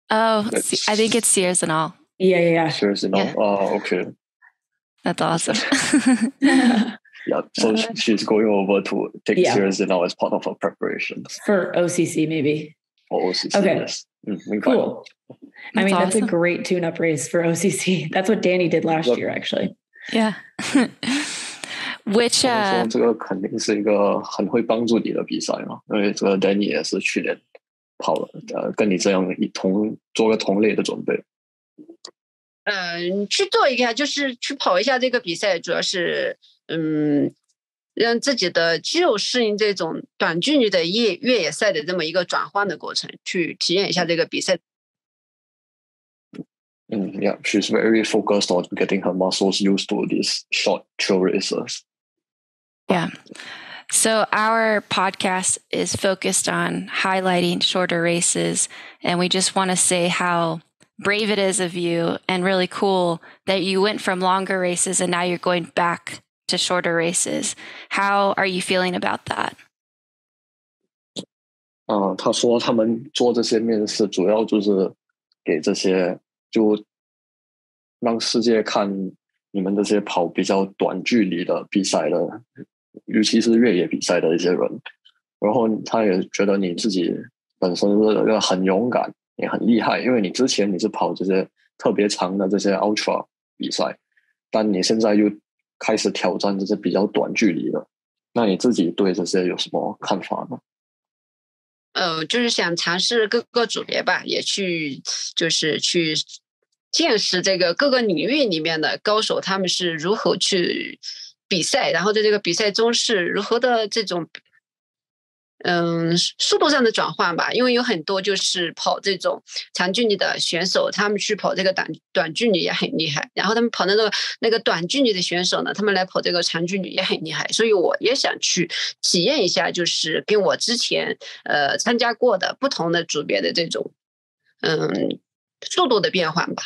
Speaker 1: Oh, I think it's Sierre Zinal.
Speaker 2: Yeah.
Speaker 5: Sierre Zinal.
Speaker 1: Yeah.
Speaker 5: Oh, okay.
Speaker 1: That's awesome.
Speaker 5: Yeah, so she's going over to take Sierre Zinal as part of her preparations.
Speaker 2: For OCC, maybe.
Speaker 5: For OCC,
Speaker 2: okay.
Speaker 5: Yes.
Speaker 2: Cool. I mean,
Speaker 1: awesome.
Speaker 2: That's a great tune-up race for OCC. That's what Danny did last year, actually.
Speaker 1: Yeah. Which
Speaker 5: 这个肯定是一个很会帮助你的比赛嘛，因为这个 Danny 也是去年跑了，跟你这样做个同类的准备。
Speaker 6: 去做一下，就是去跑一下这个比赛，主要是让自己的肌肉适应这种短距离的越野赛的这么一个转换的过程，去体验一下这个比赛。
Speaker 5: Yeah, she's very focused on getting her muscles used to these short trail races.
Speaker 1: Yeah. So our podcast is focused on highlighting shorter races, and we just want to say how brave it is of you and really cool that you went from longer races and now you're going back to shorter races. How are you feeling about that?
Speaker 5: 他说他们做这些面试主要就是给这些就让世界看你们这些跑比较短距离的比赛的，尤其是越野比赛的一些人。然后他也觉得你自己本身是一个很勇敢，也很厉害，因为你之前你是跑这些特别长的这些 ultra 比赛，但你现在又开始挑战这些比较短距离的，那你自己对这些有什么看法呢？
Speaker 6: 就是想尝试各个组别吧，也去见识这个各个领域里面的高手，他们是如何去比赛，然后在这个比赛中是如何的这种速度上的转换吧。因为有很多就是跑这种长距离的选手，他们去跑这个短距离也很厉害，然后他们跑那个短距离的选手呢，他们来跑这个长距离也很厉害，所以我也想去体验一下，就是跟我之前参加过的不同的组别的这种速度的变换吧。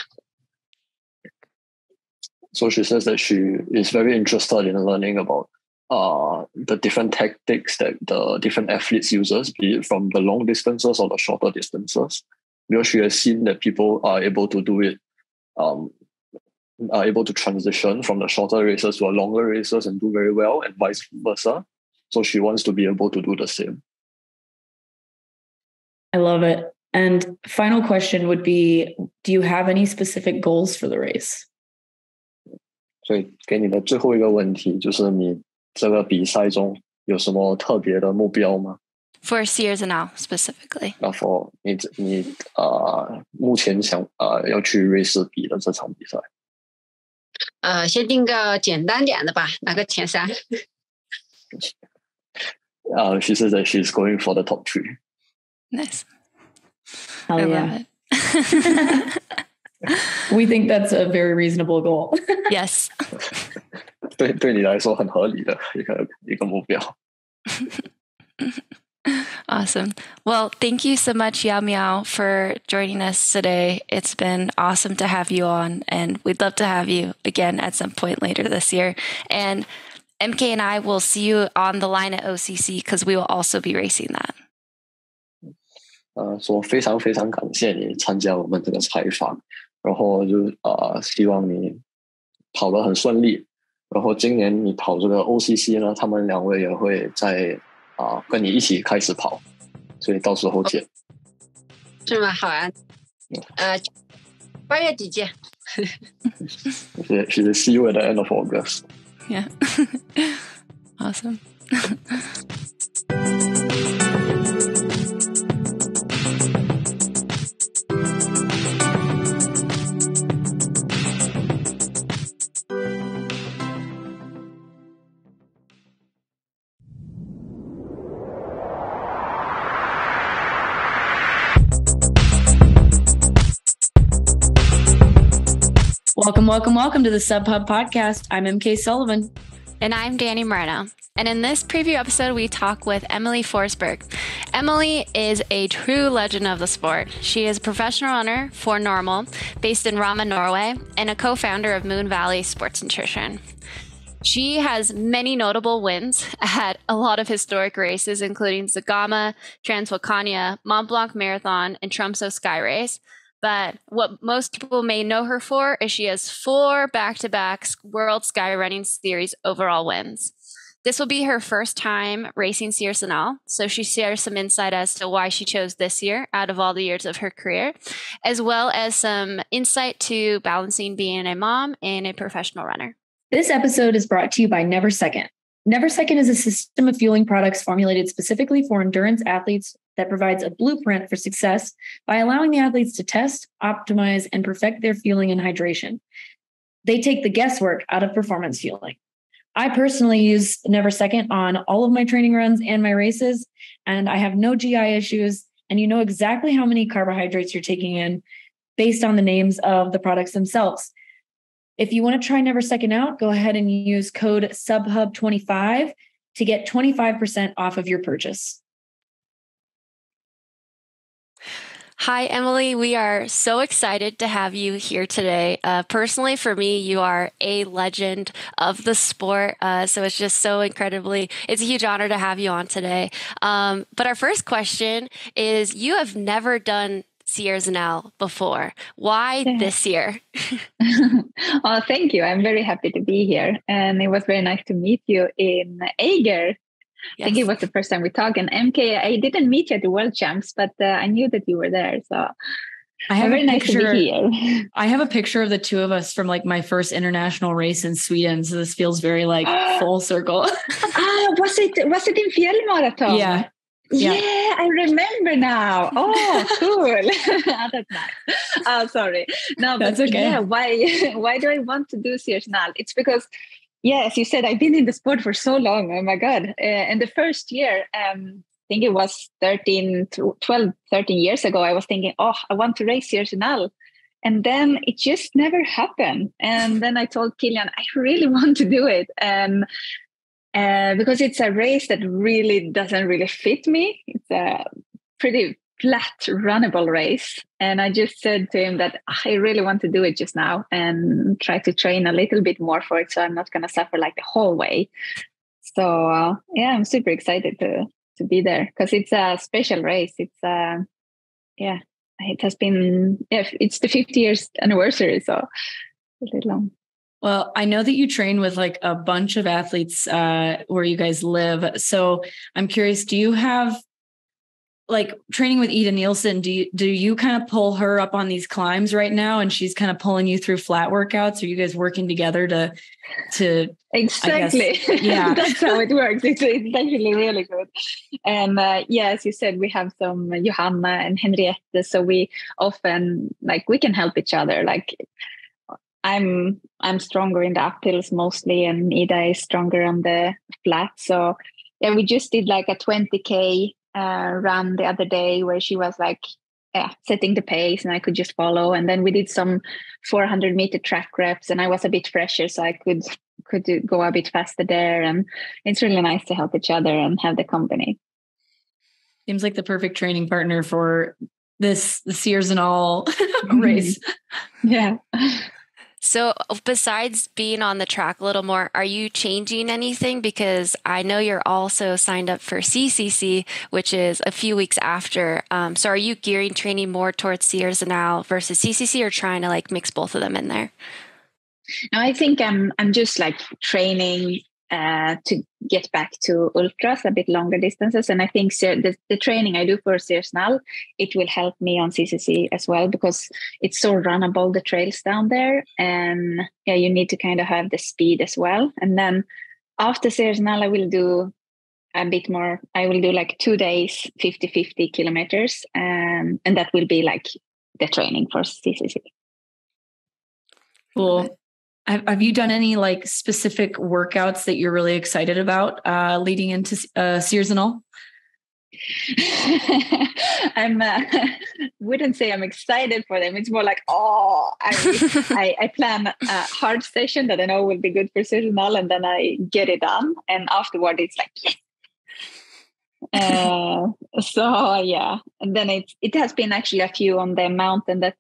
Speaker 5: So she says that she is very interested in learning about the different tactics that the different athletes uses, be it from the long distances or the shorter distances. Because she has seen that people are able to do it, are able to transition from the shorter races to the longer races and do very well, and vice versa. So she wants to be able to do the same.
Speaker 2: I love it. And final question would be, do you have any specific goals for the race?
Speaker 5: 所以给你的最后一个问题就是你这个比赛中有什么特别的目标吗？
Speaker 1: For Sierre Zinal specifically.
Speaker 5: 那 for 你目前想要去瑞士比的这场比赛？
Speaker 6: 先定个简单点的吧，拿个前3。
Speaker 5: She says that she's going for the top 3.
Speaker 1: Nice.
Speaker 2: Hell
Speaker 1: I
Speaker 2: yeah.
Speaker 1: love it.
Speaker 2: We think that's a very reasonable goal.
Speaker 1: Yes.
Speaker 5: 对你来说很合理的一个目标。
Speaker 1: Awesome. Well, thank you so much, Yao Miao, for joining us today. It's been awesome to have you on, and we'd love to have you again at some point later this year. And MK and I will see you on the line at OCC because we will also be racing that.
Speaker 5: 说非常非常感谢你参加我们这个采访，然后就希望你跑得很顺利。然后今年你跑这个 OCC 呢，他们2位也会在跟你一起开始跑，所以到时候见。
Speaker 6: 是吗？好啊。8月底见。
Speaker 5: She said, see you at the end of August.
Speaker 1: Yeah. Awesome.
Speaker 2: Welcome to the SubHub podcast. I'm MK Sullivan.
Speaker 1: And I'm Danny Moreno. And in this preview episode, we talk with Emily Forsberg. Emily is a true legend of the sport. She is a professional runner for Normal, based in Rama, Norway, and a co-founder of Moon Valley Sports Nutrition. She has many notable wins at a lot of historic races, including Zagama, Transvolcania, Mont Blanc Marathon, and Tromsø Sky Race. But what most people may know her for is she has 4 back-to-back World Skyrunning Series overall wins. This will be her first time racing Sierre Zinal, so she shares some insight as to why she chose this year out of all the years of her career, as well as some insight to balancing being a mom and a professional runner.
Speaker 2: This episode is brought to you by Never Second. Never Second is a system of fueling products formulated specifically for endurance athletes that provides a blueprint for success by allowing the athletes to test, optimize, and perfect their fueling and hydration. They take the guesswork out of performance fueling. I personally use Never Second on all of my training runs and my races, and I have no GI issues, and you know exactly how many carbohydrates you're taking in based on the names of the products themselves. If you want to try Never Second out, go ahead and use code SUBHUB25 to get 25% off of your purchase.
Speaker 1: Hi, Emily. We are so excited to have you here today. Personally, for me, you are a legend of the sport. So it's just so it's a huge honor to have you on today. But our first question is, you have never done Sierre Zinal before. Why this year?
Speaker 7: Oh, thank you. I'm very happy to be here. And it was very nice to meet you in Eiger. I think it was the first time we talked. And MK, I didn't meet you at the World Champs, but I knew that you were there. So
Speaker 2: I have
Speaker 7: very nice to be here.
Speaker 2: I have a picture of the two of us from like my first international race in Sweden. So this feels very like full circle.
Speaker 7: Was it in Fjällmarathon?
Speaker 2: Yeah.
Speaker 7: Yeah, I remember now. Oh, cool. That's nice. Oh, sorry. No,
Speaker 2: that's
Speaker 7: but
Speaker 2: okay.
Speaker 7: Yeah, why do I want to do Sierre Zinal? It's because, yeah, as you said, I've been in the sport for so long. Oh my God. And the first year, I think it was 13 years ago, I was thinking, oh, I want to race Sierre Zinal. And then it just never happened. And then I told Kilian, I really want to do it. Because it's a race that really doesn't really fit me. It's a pretty flat, runnable race. And I just said to him that I really want to do it just now and try to train a little bit more for it so I'm not going to suffer like the whole way. So, yeah, I'm super excited to be there because it's a special race. It's, it has been, it's the 50 years anniversary, so it's a little long.
Speaker 2: Well, I know that you train with like a bunch of athletes where you guys live. So I'm curious, do you have like training with Ida Nielsen? Do you kind of pull her up on these climbs right now and she's kind of pulling you through flat workouts? Are you guys working together to
Speaker 7: exactly? Yeah, that's how it works. It's actually really good. And as you said, we have some Johanna and Henriette, so we often we can help each other. Like I'm stronger in the uphills mostly, and Ida is stronger on the flat. So yeah, we just did like a 20K run the other day where she was setting the pace and I could just follow. And then we did some 400-meter track reps, and I was a bit fresher, so I could go a bit faster there. And it's really nice to help each other and have the company.
Speaker 2: Seems like the perfect training partner for the Sierre Zinal race.
Speaker 7: Yeah.
Speaker 1: So besides being on the track a little more, are you changing anything? Because I know you're also signed up for CCC, which is a few weeks after. So are you gearing training more towards Sierre Zinal versus CCC, or trying to mix both of them in there?
Speaker 7: No, I think I'm just training to get back to ultras, a bit longer distances. And I think the training I do for Sierre Zinal, it will help me on CCC as well, because it's so runnable, the trails down there. And you need to kind of have the speed as well. And then after Sierre Zinal, I will do a bit more. I will do 2 days, 50 kilometers. And that will be the training for CCC.
Speaker 2: Cool. Have you done any specific workouts that you're really excited about leading into Sierre Zinal?
Speaker 7: Wouldn't say I'm excited for them. It's more I plan a hard session that I know will be good for Sierre Zinal, and then I get it done. And afterward, it's yes. And then it has been actually a few on the mountain that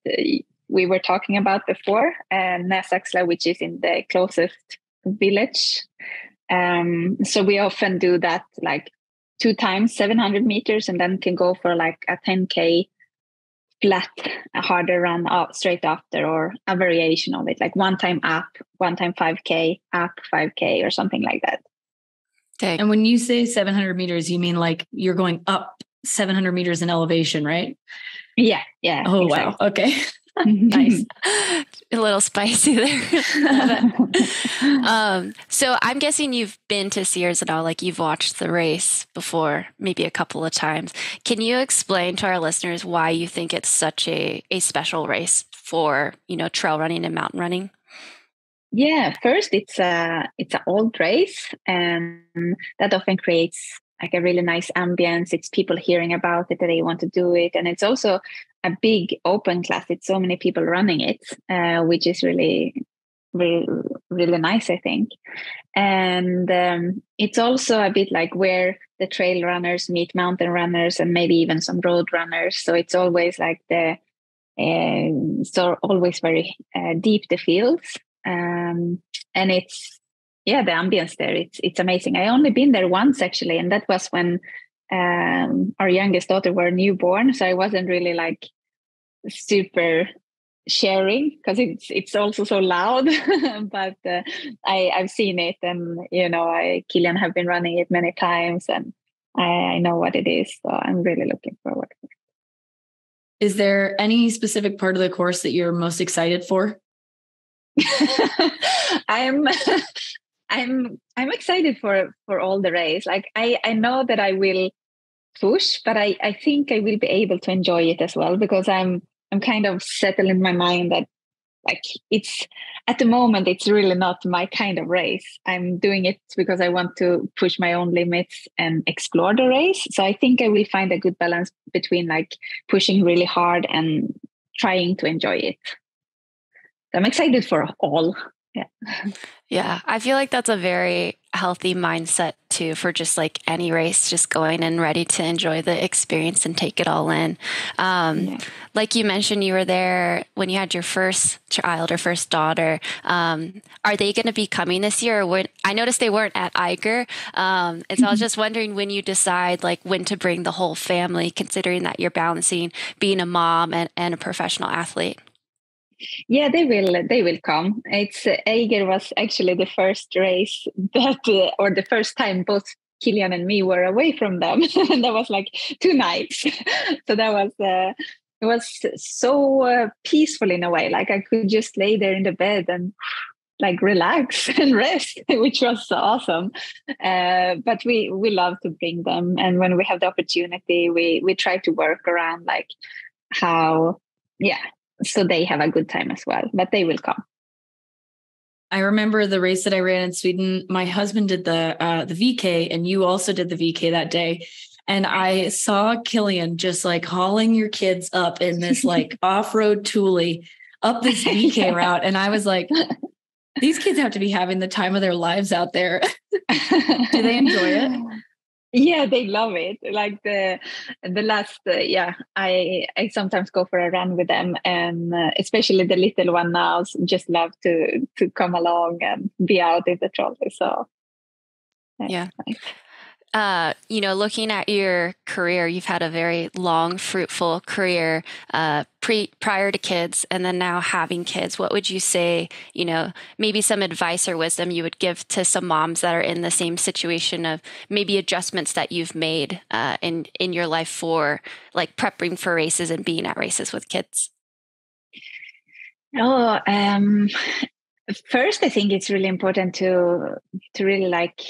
Speaker 7: we were talking about before, Näsaxla, which is in the closest village. So we often do that 2 times 700 meters, and then can go for a 10K flat, a harder run out straight after, or a variation of it, 1 time up, 1 time 5K, up 5K, or something like that.
Speaker 2: Okay. And when you say 700 meters, you mean you're going up 700 meters in elevation, right?
Speaker 7: Yeah.
Speaker 2: Oh, exactly. Wow. Okay. Nice.
Speaker 1: A little spicy there. So I'm guessing you've been to Sierre Zinal, you've watched the race before, maybe a couple of times. Can you explain to our listeners why you think it's such a special race for, trail running and mountain running?
Speaker 7: Yeah, first it's an old race, and that often creates a really nice ambience. It's people hearing about it, that they want to do it. And it's also a big open class. It's so many people running it, which is really, really, really nice, I think. And it's also a bit where the trail runners meet mountain runners, and maybe even some road runners. So it's always always very deep, the fields. And it's, the ambience there, it's amazing. I only been there once actually, and that was when our youngest daughter were newborn, so I wasn't really super sharing because it's also so loud. But I've seen it, and Kilian have been running it many times, and I know what it is. So I'm really looking forward.
Speaker 2: Is there any specific part of the course that you're most excited for?
Speaker 7: I'm excited for all the race. Like I know that I will push, but I think I will be able to enjoy it as well, because I'm kind of settled in my mind that like it's at the moment it's really not my kind of race. I'm doing it because I want to push my own limits and explore the race. So I think I will find a good balance between like pushing really hard and trying to enjoy it. I'm excited for all. Yeah.
Speaker 1: Yeah. I feel like that's a very healthy mindset too, for just like any race, just going and ready to enjoy the experience and take it all in. Like you mentioned, you were there when you had your first child or first daughter. Are they going to be coming this year? Or I noticed they weren't at Eiger. And so I was just wondering when you decide like when to bring the whole family, considering that you're balancing being a mom and a professional athlete.
Speaker 7: Yeah, they will come. It's Eiger was actually the first race that, or the first time both Kilian and me were away from them. And that was like 2 nights. So that was, it was so peaceful in a way. Like I could just lay there in the bed and like relax and rest, which was awesome. But we love to bring them. And when we have the opportunity, we try to work around like how, so they have a good time as well, but they will come.
Speaker 2: I remember the race that I ran in Sweden. My husband did the VK, and you also did the VK that day. And I saw Kilian just like hauling your kids up in this like off-road Thule up this VK route. And I was like, these kids have to be having the time of their lives out there. Do they enjoy it?
Speaker 7: Yeah, they love it. Like the last, I sometimes go for a run with them, and especially the little one now just love to come along and be out in the trolley. So
Speaker 1: yeah. Looking at your career, you've had a very long, fruitful career prior to kids, and then now having kids. What would you say, maybe some advice or wisdom you would give to some moms that are in the same situation of maybe adjustments that you've made in your life for like prepping for races and being at races with kids?
Speaker 7: First, I think it's really important to really like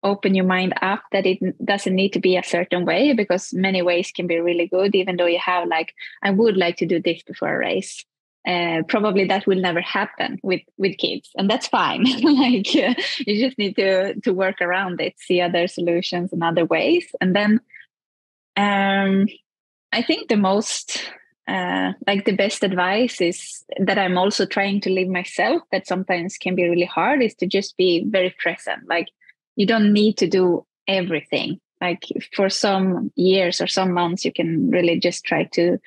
Speaker 7: open your mind up that it doesn't need to be a certain way, because many ways can be really good, even though you have like, I would like to do this before a race. Probably that will never happen with kids, and that's fine. Like you just need to work around it, see other solutions and other ways. And then I think the most like the best advice is that I'm also trying to live myself, that sometimes can be really hard, is to just be very present. Like you don't need to do everything. Like for some years or some months, you can really just try to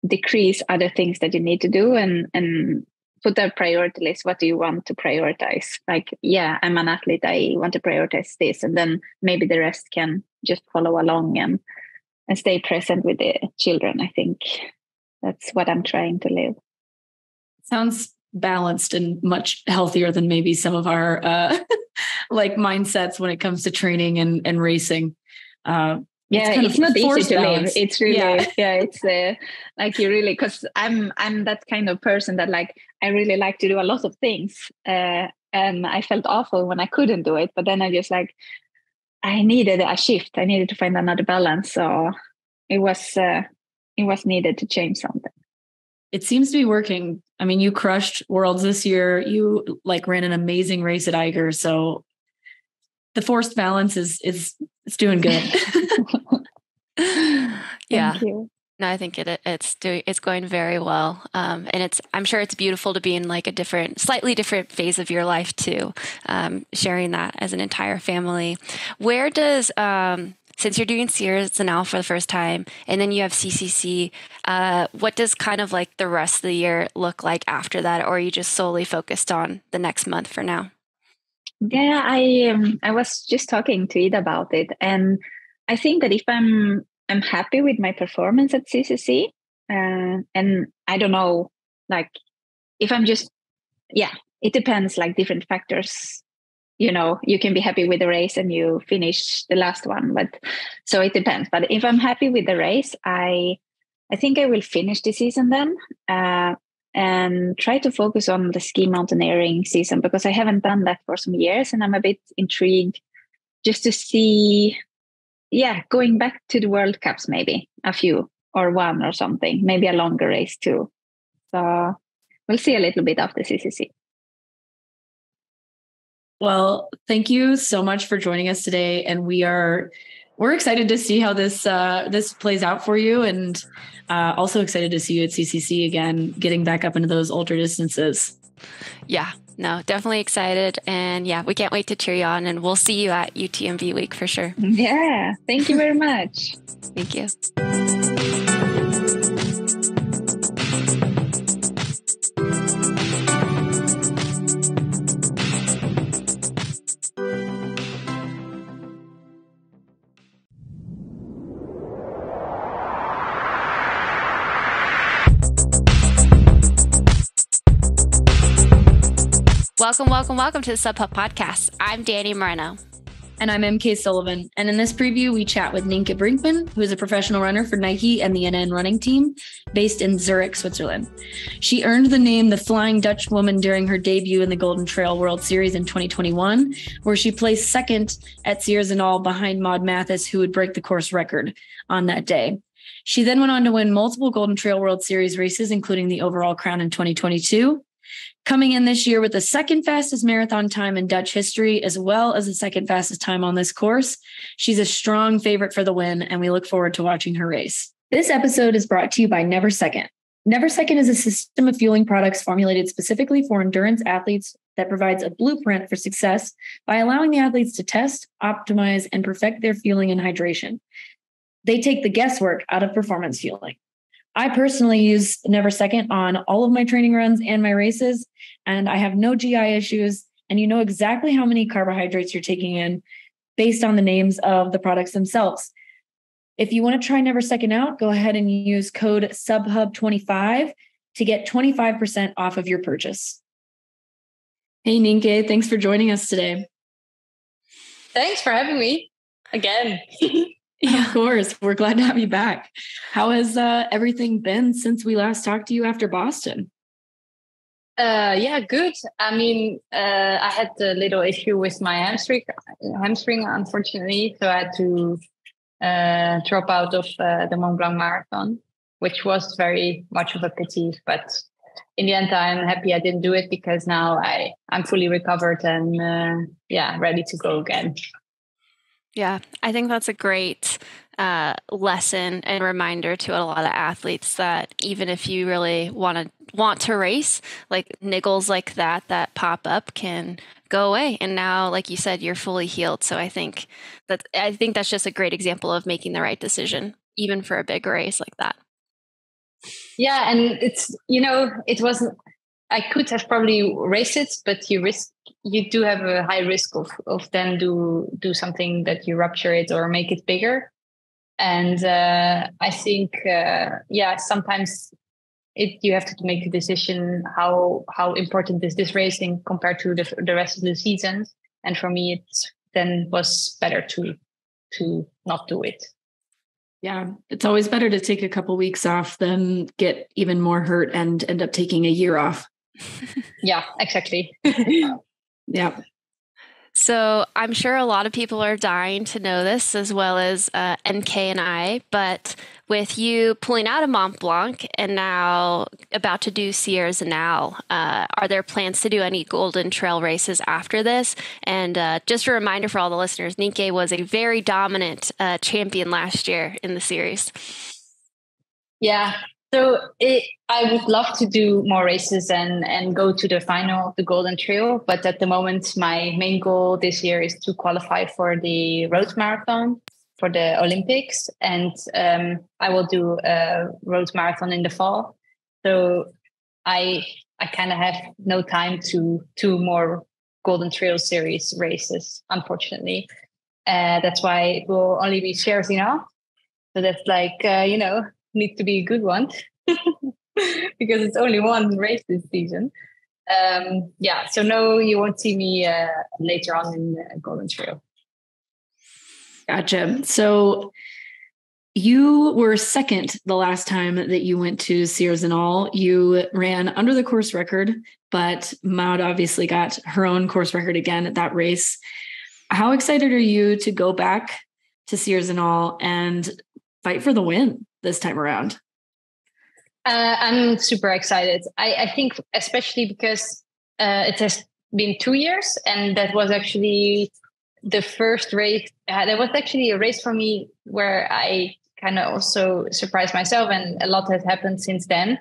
Speaker 7: decrease other things that you need to do and put a priority list. What do you want to prioritize? Like, I'm an athlete, I want to prioritize this. And then maybe the rest can just follow along and stay present with the children. I think that's what I'm trying to live.
Speaker 2: Sounds balanced and much healthier than maybe some of our like mindsets when it comes to training and racing.
Speaker 7: It's not easy to live. It's really, it's like you really, because I'm that kind of person that like, I really like to do a lot of things. And I felt awful when I couldn't do it, but then I just like, I needed a shift. I needed to find another balance. So it was needed to change something.
Speaker 2: It seems to be working. I mean, you crushed Worlds this year. You like ran an amazing race at Eiger. So the forced balance is it's doing good.
Speaker 7: Thank you.
Speaker 1: No, I think it's going very well. And I'm sure it's beautiful to be in like a slightly different phase of your life too. Sharing that as an entire family. Where does, since you're doing Sierre Zinal for the first time, and then you have CCC, what does kind of like the rest of the year look like after that? Or are you just solely focused on the next month for now?
Speaker 7: Yeah, I was just talking to Ida about it. And I think that if I'm happy with my performance at CCC, And I don't know, like if I'm just, it depends, like different factors. You can be happy with the race and you finish the last one, but so it depends. But if I'm happy with the race, I think I will finish the season then, and try to focus on the ski mountaineering season, because I haven't done that for some years, and I'm a bit intrigued just to see, going back to the World Cups, maybe a few or one or something, maybe a longer race too. So we'll see a little bit after CCC.
Speaker 2: Well, thank you so much for joining us today. And we're excited to see how this plays out for you. And also excited to see you at CCC again, getting back up into those ultra distances.
Speaker 1: Yeah, no, definitely excited. And yeah, we can't wait to cheer you on, and we'll see you at UTMB week for sure.
Speaker 7: Yeah. Thank you very much.
Speaker 1: Thank you. Welcome to the Sub Hub Podcast. I'm Danny Moreno.
Speaker 2: And I'm MK Sullivan. And in this preview, we chat with Nienke Brinkman, who is a professional runner for Nike and the NN running team based in Zurich, Switzerland. She earned the name the Flying Dutch Woman during her debut in the Golden Trail World Series in 2021, where she placed second at Sierre Zinal behind Maud Mathis, who would break the course record on that day. She then went on to win multiple Golden Trail World Series races, including the overall crown in 2022. Coming in this year with the second fastest marathon time in Dutch history, as well as the second fastest time on this course. She's a strong favorite for the win, and we look forward to watching her race. This episode is brought to you by Never Second. Never Second is a system of fueling products formulated specifically for endurance athletes that provides a blueprint for success by allowing the athletes to test, optimize, and perfect their fueling and hydration. They take the guesswork out of performance fueling. I personally use Never Second on all of my training runs and my races, and I have no GI issues. And you know exactly how many carbohydrates you're taking in based on the names of the products themselves. If you want to try Never Second out, go ahead and use code SUBHUB25 to get 25% off of your purchase. Hey, Nienke, thanks for joining us today.
Speaker 8: Thanks for having me again.
Speaker 2: Yeah, of course. We're glad to have you back. How has everything been since we last talked to you after Boston?
Speaker 8: Yeah, good. I mean, I had a little issue with my hamstring, unfortunately. So I had to drop out of the Mont Blanc Marathon, which was very much of a pity. But in the end, I'm happy I didn't do it, because now I'm fully recovered and ready to go again.
Speaker 1: Yeah, I think that's a great lesson and reminder to a lot of athletes that even if you really want to race, like niggles like that pop up can go away. And now, like you said, you're fully healed. So I think that's just a great example of making the right decision, even for a big race like that.
Speaker 8: Yeah, and it's, it wasn't. I could have probably raced it, but you do have a high risk of then do something that you rupture it or make it bigger. And I think, sometimes you have to make a decision how important is this racing compared to the rest of the season. And for me, it then was better to not do it.
Speaker 2: Yeah, it's always better to take a couple weeks off than get even more hurt and end up taking a year off.
Speaker 8: Yeah, exactly.
Speaker 2: Yeah.
Speaker 1: So I'm sure a lot of people are dying to know this, as well as NK and I, but with you pulling out of Mont Blanc and now about to do Sierre Zinal, are there plans to do any Golden Trail races after this? And just a reminder for all the listeners, Nienke was a very dominant champion last year in the series.
Speaker 8: Yeah. So I would love to do more races and go to the final of the Golden Trail. But at the moment, my main goal this year is to qualify for the road marathon for the Olympics. And I will do a road marathon in the fall. So I kind of have no time to two more Golden Trail Series races, unfortunately. That's why it will only be Sierre Zinal. So that's like, needs to be a good one. because it's only one race this season. So no, you won't see me later on in the Golden Trail.
Speaker 2: Gotcha. So you were second the last time that you went to Sierre Zinal. You ran under the course record, but Maud obviously got her own course record again at that race. How excited are you to go back to Sierre Zinal and fight for the win this time around?
Speaker 8: I'm super excited. I think especially because it has been 2 years, and that was actually the first race. There was actually a race for me where I kind of also surprised myself, and a lot has happened since then.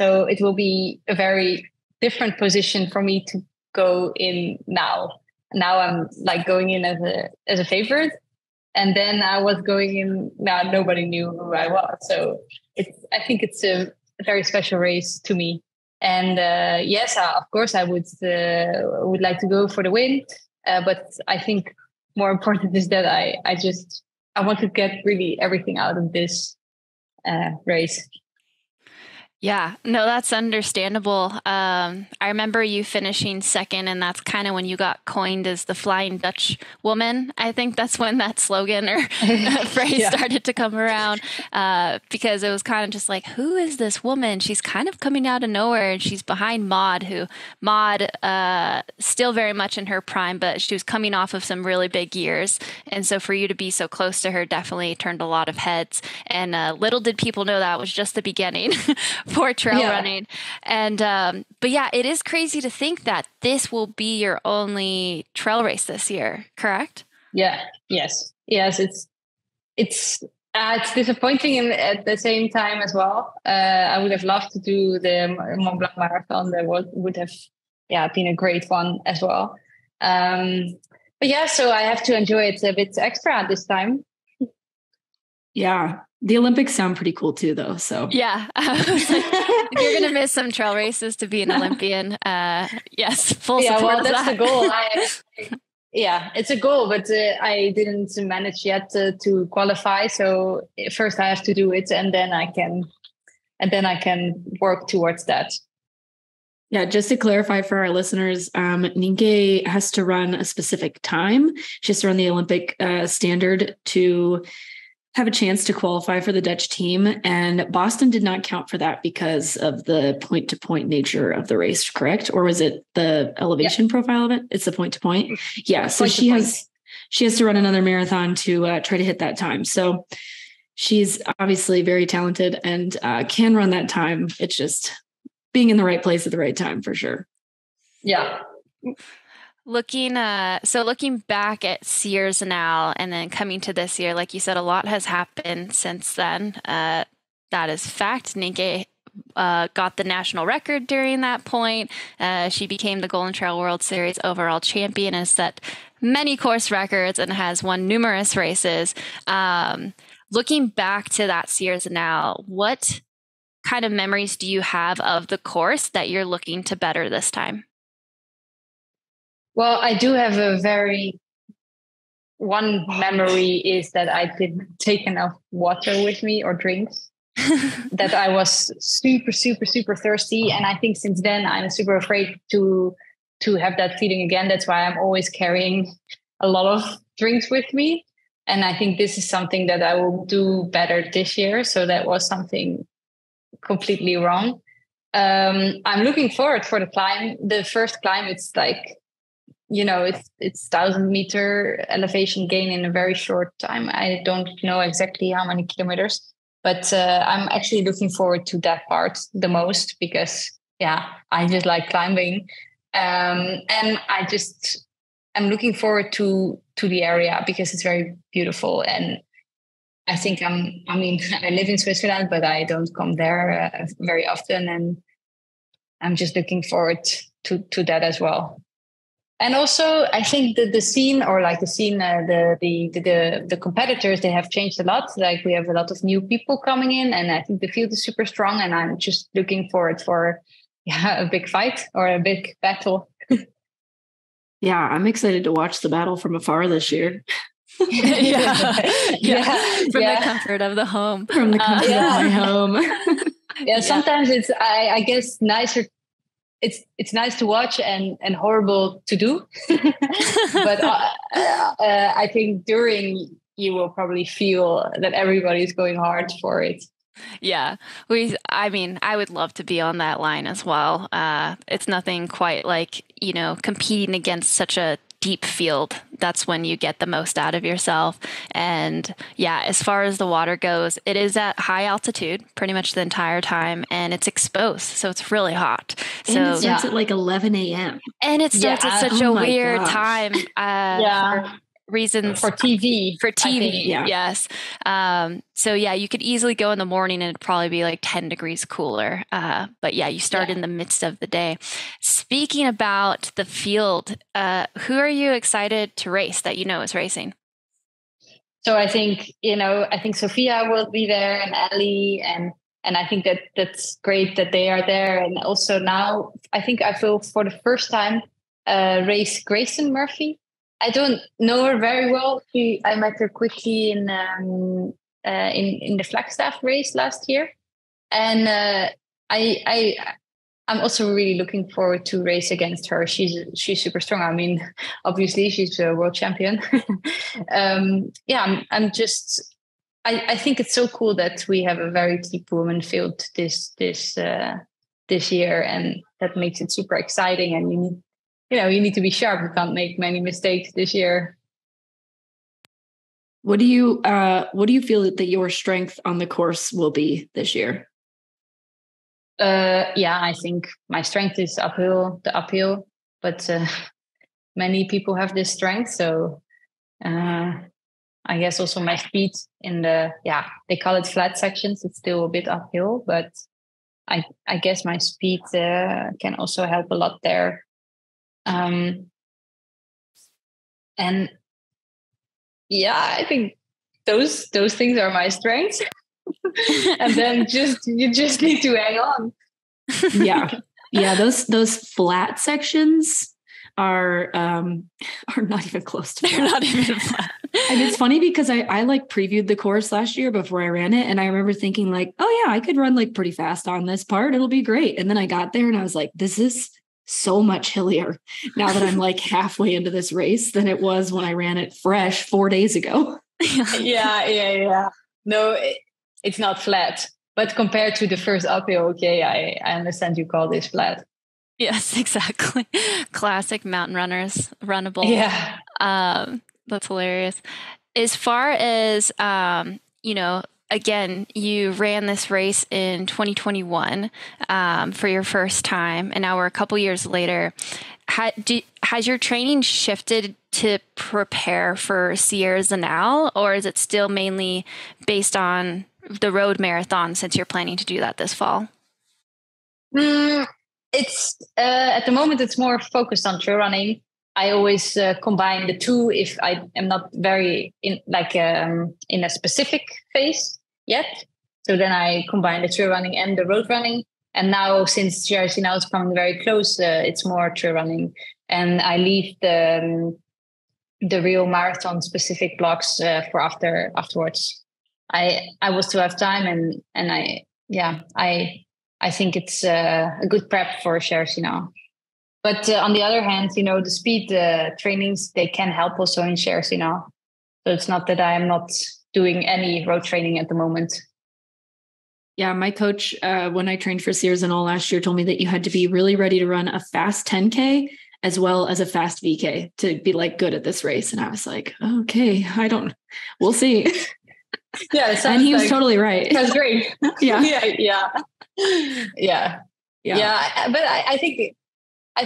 Speaker 8: So it will be a very different position for me to go in now. Now I'm like going in as a favorite, and then I was going in. Now nobody knew who I was, so I think it's a very special race to me. And yes, of course, I would like to go for the win, but I think more important is that I want to get really everything out of this race.
Speaker 1: Yeah, no, that's understandable. I remember you finishing second, and that's kind of when you got coined as the Flying Dutch woman. I think that's when that slogan or phrase started to come around, because it was kind of just like, who is this woman? She's kind of coming out of nowhere, and she's behind Maud, still very much in her prime, but she was coming off of some really big years. And so for you to be so close to her definitely turned a lot of heads. And little did people know that was just the beginning for trail running. And but yeah, it is crazy to think that this will be your only trail race this year, correct?
Speaker 8: Yes, it's disappointing at the same time as well. I would have loved to do the Mont Blanc Marathon. That would have been a great one as well. But yeah, so I have to enjoy it a bit extra this time.
Speaker 2: Yeah. The Olympics sound pretty cool too, though. So
Speaker 1: yeah, if you're going to miss some trail races to be an Olympian, yes, full support.
Speaker 8: Well, that's the goal. It's a goal, but I didn't manage yet to qualify. So first I have to do it, and then I can work towards that.
Speaker 2: Yeah, just to clarify for our listeners, Nienke has to run a specific time. She has to run the Olympic standard to have a chance to qualify for the Dutch team. And Boston did not count for that because of the point-to-point nature of the race, correct? Or was it the elevation profile of it? It's the point-to-point. Yeah, so she has to run another marathon to try to hit that time. So she's obviously very talented and can run that time. It's just being in the right place at the right time for sure.
Speaker 8: Yeah.
Speaker 1: Looking back at Sierre Zinal and then coming to this year, like you said, a lot has happened since then. That is fact. Nienke got the national record during that point. She became the Golden Trail World Series overall champion and set many course records and has won numerous races. Looking back to that Sierre Zinal, what kind of memories do you have of the course that you're looking to better this time?
Speaker 8: Well, I do have one memory is that I didn't take enough water with me or drinks, that I was super, super, super thirsty. And I think since then I'm super afraid to have that feeling again. That's why I'm always carrying a lot of drinks with me. And I think this is something that I will do better this year. So that was something completely wrong. I'm looking forward for the climb. The first climb, it's like, it's 1,000-meter elevation gain in a very short time. I don't know exactly how many kilometers, but I'm actually looking forward to that part the most because, I just like climbing. And I'm looking forward to the area because it's very beautiful. And I think I live in Switzerland, but I don't come there very often. And I'm just looking forward to that as well. And also, I think that the competitors, they have changed a lot. Like we have a lot of new people coming in, and I think the field is super strong. And I'm just looking forward for a big fight or a big battle.
Speaker 2: Yeah, I'm excited to watch the battle from afar this year.
Speaker 1: From the comfort of the home.
Speaker 2: From the comfort of my home.
Speaker 8: Yeah, sometimes it's I guess nicer. It's nice to watch and horrible to do, but I think during you will probably feel that everybody's going hard for it.
Speaker 1: Yeah, I mean, I would love to be on that line as well. It's nothing quite like, competing against such a deep field. That's when you get the most out of yourself. And yeah, as far as the water goes, it is at high altitude pretty much the entire time, and it's exposed, so it's really hot.
Speaker 2: And it starts at like 11 a.m.
Speaker 1: And it starts at such a weird time.
Speaker 8: For
Speaker 1: reasons
Speaker 8: for TV.
Speaker 1: Yes. So yeah, you could easily go in the morning and it'd probably be like 10 degrees cooler. But yeah, you start in the midst of the day. Speaking about the field, who are you excited to race that is racing?
Speaker 8: So I think Sophia will be there, and Ali, and I think that's great that they are there. And also now I think I will for the first time race Grayson Murphy. I don't know her very well. I met her quickly in the Flagstaff race last year, and I'm also really looking forward to race against her. She's super strong. I mean, obviously she's a world champion. I think it's so cool that we have a very deep women field this year, and that makes it super exciting. And you need to be sharp. You can't make many mistakes this year.
Speaker 2: What do you feel that your strength on the course will be this year?
Speaker 8: I think my strength is the uphill, but many people have this strength. So I guess also my speed in they call it flat sections. It's still a bit uphill, but I guess my speed can also help a lot there. I think those things are my strengths. And then you just need to hang on.
Speaker 2: Those flat sections are not even close to
Speaker 1: they're not even flat.
Speaker 2: And it's funny because I like previewed the course last year before I ran it, and I remember thinking like, oh yeah, I could run like pretty fast on this part, it'll be great. And then I got there and I was like, this is so much hillier now that I'm like halfway into this race than it was when I ran it fresh 4 days ago.
Speaker 8: Yeah. No, it's not flat, but compared to the first uphill, okay, I understand you call this flat.
Speaker 1: Yes, exactly. Classic mountain runners, runnable.
Speaker 8: Yeah.
Speaker 1: That's hilarious. As far as, again, you ran this race in 2021 for your first time, and now we're a couple years later. Has your training shifted to prepare for Sierre Zinal, or is it still mainly based on the road marathon since you're planning to do that this fall?
Speaker 8: It's at the moment it's more focused on trail running. I always combine the two if I am not very in a specific phase yet. So then I combine the trail running and the road running. And now since Sierre Zinal is coming very close, it's more trail running. And I leave the real marathon specific blocks for afterwards. I will still have time, and I think it's a good prep for Sierre Zinal. But on the other hand, the speed trainings, they can help also in Sierre Zinal. So it's not that I am not doing any road training at the moment.
Speaker 2: Yeah, my coach, when I trained for Sierre Zinal last year, told me that you had to be really ready to run a fast 10K as well as a fast VK to be like good at this race. And I was like, okay, we'll see.
Speaker 8: Yeah.
Speaker 2: And he was totally right.
Speaker 8: That's great.
Speaker 2: Yeah.
Speaker 8: Yeah. But I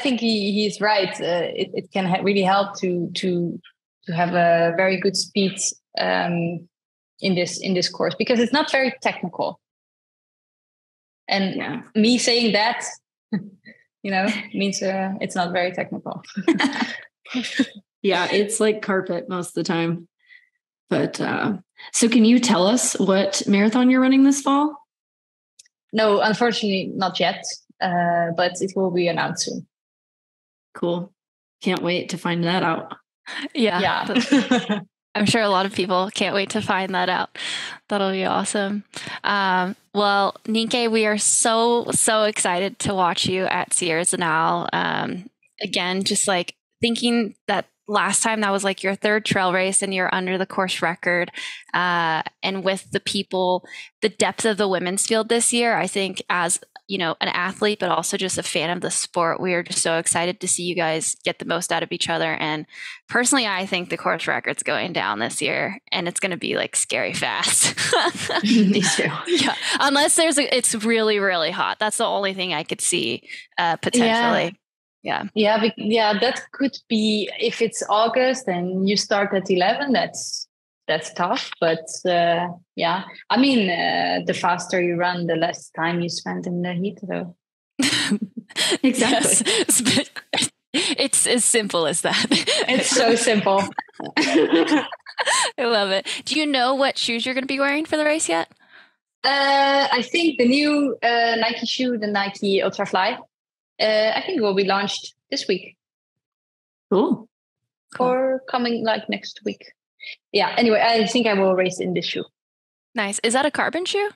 Speaker 8: think he's right. It can really help to have a very good speed in this course, because it's not very technical. And me saying that, means it's not very technical.
Speaker 2: Yeah, it's like carpet most of the time. But so can you tell us what marathon you're running this fall?
Speaker 8: No, unfortunately not yet, but it will be announced soon.
Speaker 2: Cool. Can't wait to find that out.
Speaker 1: Yeah. I'm sure a lot of people can't wait to find that out. That'll be awesome. Well, Nienke, we are so excited to watch you at Sierre Zinal. Again, just like thinking that last time that was like your third trail race and you're under the course record. And with the people, the depth of the women's field this year, I think as an athlete, but also just a fan of the sport, we are just so excited to see you guys get the most out of each other. And personally, I think the course record's going down this year, and it's going to be like scary fast.
Speaker 2: Me too.
Speaker 1: Yeah, unless it's really, really hot. That's the only thing I could see potentially. Yeah.
Speaker 8: That could be if it's August and you start at 11. That's tough, but I mean, the faster you run, the less time you spend in the heat, though.
Speaker 2: Exactly.
Speaker 1: Yes. It's as simple as that.
Speaker 8: It's so simple.
Speaker 1: I love it. Do you know what shoes you're going to be wearing for the race yet?
Speaker 8: I think the new Nike shoe, the Nike Ultrafly, I think will be launched this week.
Speaker 2: Cool.
Speaker 8: Or coming like next week. Yeah, anyway, I think I will race in this shoe.
Speaker 1: Nice. Is that a carbon shoe?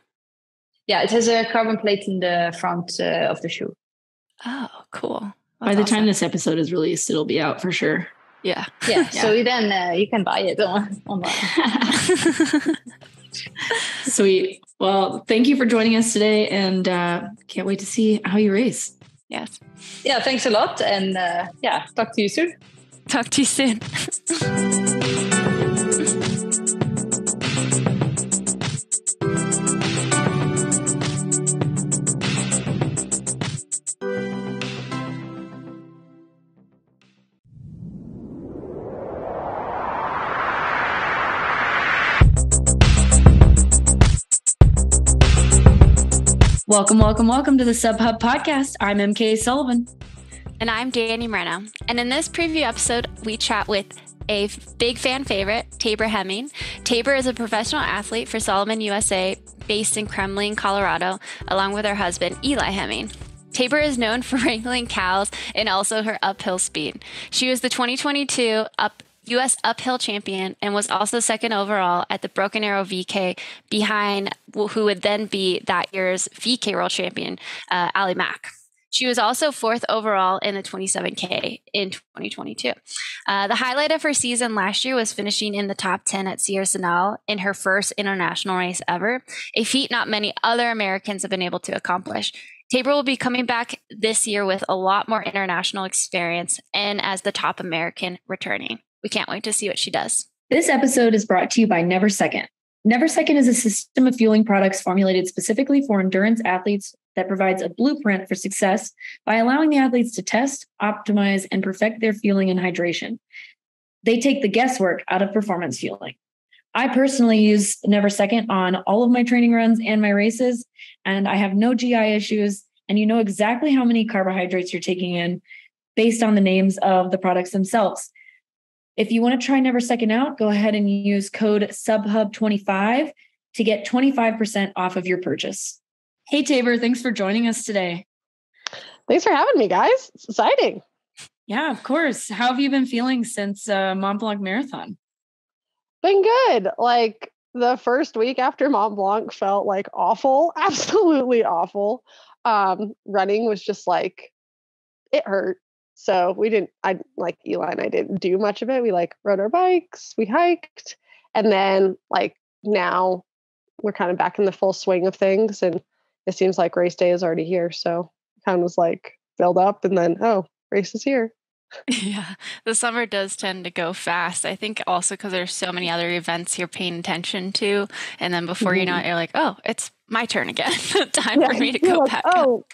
Speaker 8: Yeah, it has a carbon plate in the front of the shoe.
Speaker 1: Oh, cool.
Speaker 2: By the time this episode is released, it'll be out for sure.
Speaker 1: Yeah.
Speaker 8: So then you can buy it online.
Speaker 2: Sweet. Well, thank you for joining us today, and can't wait to see how you race.
Speaker 1: Yes.
Speaker 8: Yeah, thanks a lot. And talk to you soon.
Speaker 1: Talk to you soon.
Speaker 2: Welcome to the Sub Hub podcast. I'm MK Sullivan.
Speaker 1: And I'm Danny Moreno. And in this preview episode, we chat with a big fan favorite, Tabor Hemming. Tabor is a professional athlete for Salomon USA based in Kremlin, Colorado, along with her husband, Eli Hemming. Tabor is known for wrangling cows and also her uphill speed. She was the 2022 U.S. uphill champion and was also second overall at the Broken Arrow VK behind who would then be that year's VK world champion, Ali Mack. She was also fourth overall in the 27K in 2022. The highlight of her season last year was finishing in the top 10 at Sierre Zinal in her first international race ever, a feat not many other Americans have been able to accomplish. Tabor will be coming back this year with a lot more international experience and as the top American returning. We can't wait to see what she does.
Speaker 2: This episode is brought to you by Never Second. Never Second is a system of fueling products formulated specifically for endurance athletes that provides a blueprint for success by allowing the athletes to test, optimize, and perfect their fueling and hydration. They take the guesswork out of performance fueling. I personally use Never Second on all of my training runs and my races, and I have no GI issues, and you know exactly how many carbohydrates you're taking in based on the names of the products themselves. If you want to try Never Second out, go ahead and use code SUBHUB25 to get 25% off of your purchase. Hey, Tabor, thanks for joining us today.
Speaker 9: Thanks for having me, guys. It's exciting.
Speaker 2: Yeah, of course. How have you been feeling since Mont Blanc Marathon?
Speaker 9: Been good. Like the first week after Mont Blanc felt like awful, absolutely awful. Running was just like, it hurt. So like Eli and I didn't do much of it. We like rode our bikes, we hiked, and then like now we're kind of back in the full swing of things. And it seems like race day is already here. So kind of was like build up and then, race is here.
Speaker 1: Yeah, the summer does tend to go fast. I think also because there's so many other events you're paying attention to. And then before you know it, you're like, oh, it's my turn again. Time for me to go
Speaker 9: like,
Speaker 1: back.
Speaker 9: Oh,